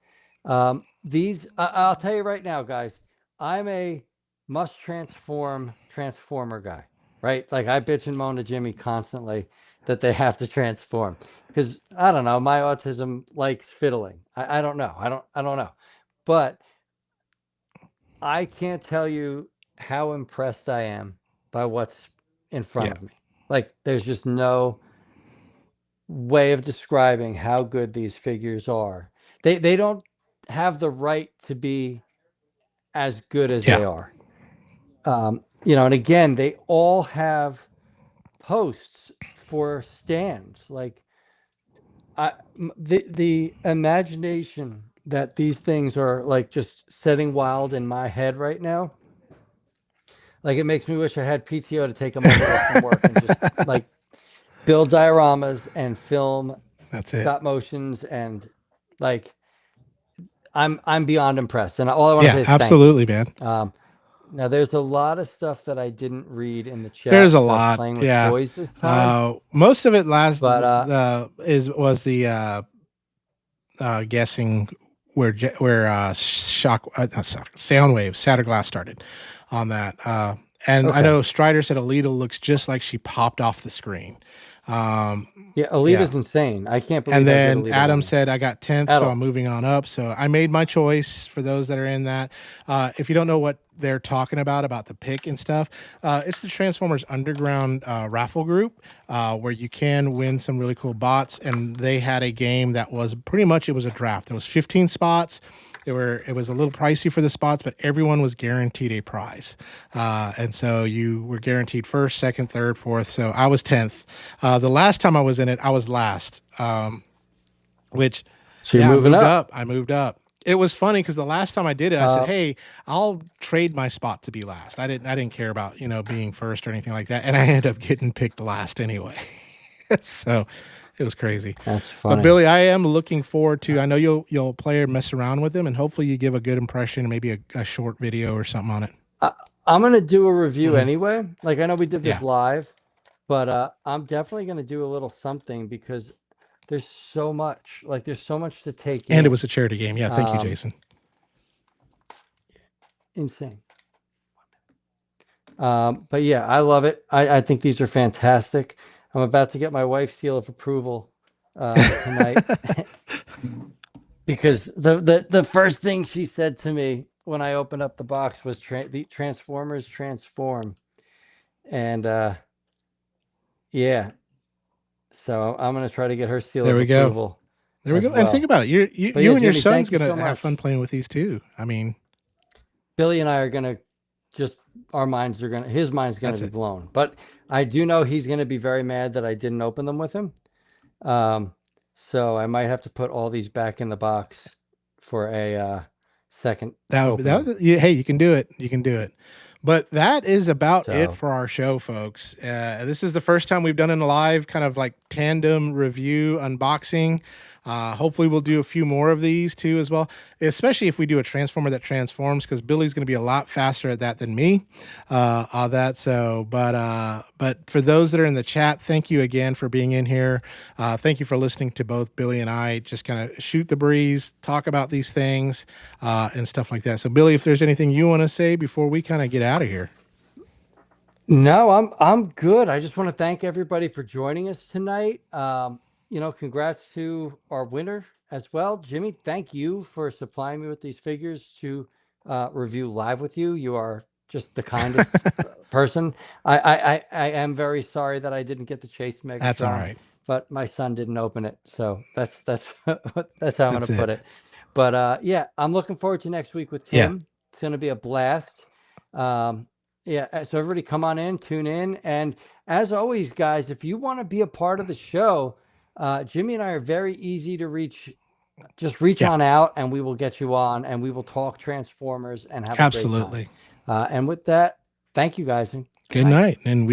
B: These, I'll tell you right now, guys, I'm a must transformer guy, right? Like I bitch and moan to Jimmy constantly that they have to transform because I don't know, my autism likes fiddling. I don't know. I don't know, but I can't tell you how impressed I am by what's in front of me. Like there's just no way of describing how good these figures are. They don't have the right to be as good as they are. And again, they all have posts for stands. Like the imagination that these things are like just setting wild in my head right now. Like it makes me wish I had PTO to take a month off from work and just like build dioramas and film stop motions and like I'm beyond impressed. And all I want to say is
A: absolutely, man.
B: Now there's a lot of stuff that I didn't read in the chat.
A: There's a lot.
B: Playing with toys this time.
A: Most of it was the guessing where Soundwave Shatterglass started on that. And I know Strider said Alita looks just like she popped off the screen.
B: Alita's insane. I can't believe.
A: And then Adam said I got 10th, so I'm moving on up. So I made my choice for those that are in that. If you don't know what they're talking about the pick and stuff, it's the Transformers Underground raffle group where you can win some really cool bots. And they had a game that was pretty much, it was a draft. It was 15 spots. It was a little pricey for the spots, but everyone was guaranteed a prize. And so you were guaranteed first, second, third, fourth. So I was 10th. The last time I was in it, I was last, which
B: so you're moving up.
A: I moved up. It was funny because the last time I did it, I said, "Hey, I'll trade my spot to be last." I didn't care about being first or anything like that, and I ended up getting picked last anyway. So it was crazy.
B: That's funny.
A: But Billy, I am looking forward to. I know you'll play or mess around with them, and hopefully you give a good impression and maybe a short video or something on it.
B: I'm gonna do a review anyway. Like I know we did this live, but I'm definitely gonna do a little something because there's so much. Like there's so much to take in.
A: And it was a charity game. Yeah, thank you, Jason.
B: Insane. But yeah, I love it. I think these are fantastic. I'm about to get my wife's seal of approval tonight because the first thing she said to me when I opened up the box was the Transformers transform, and so I'm gonna try to get her seal of approval.
A: There we go. Well. And think about it. You and Jimmy, your son's gonna have fun playing with these too. I mean,
B: Billy and I are gonna his mind's gonna be blown. But I do know he's gonna be very mad that I didn't open them with him. So I might have to put all these back in the box for a second.
A: Hey, you can do it. You can do it. But that is about it for our show, folks. This is the first time we've done a live kind of like tandem review unboxing. Hopefully we'll do a few more of these too as well, especially if we do a transformer that transforms, because Billy's going to be a lot faster at that than me on that. So but for those that are in the chat, thank you again for being in here. Thank you for listening to both Billy and I just kind of shoot the breeze, talk about these things and stuff like that. So Billy, if there's anything you want to say before we kind of get out of here.
B: No, I'm good. I just want to thank everybody for joining us tonight. Congrats to our winner as well. Jimmy, thank you for supplying me with these figures to review live with you. You are just the kindest person. I am very sorry that I didn't get the Chase Megatron.
A: That's all right.
B: But my son didn't open it, so that's that's how I'm gonna put it. But yeah, I'm looking forward to next week with Tim.
A: Yeah.
B: It's gonna be a blast. Yeah, so everybody come on in, tune in, and as always, guys, if you want to be a part of the show, Jimmy and I are very easy to reach. Just reach on out, and we will get you on, and we will talk Transformers and have a great time. And with that, thank you guys. And
A: good night. And we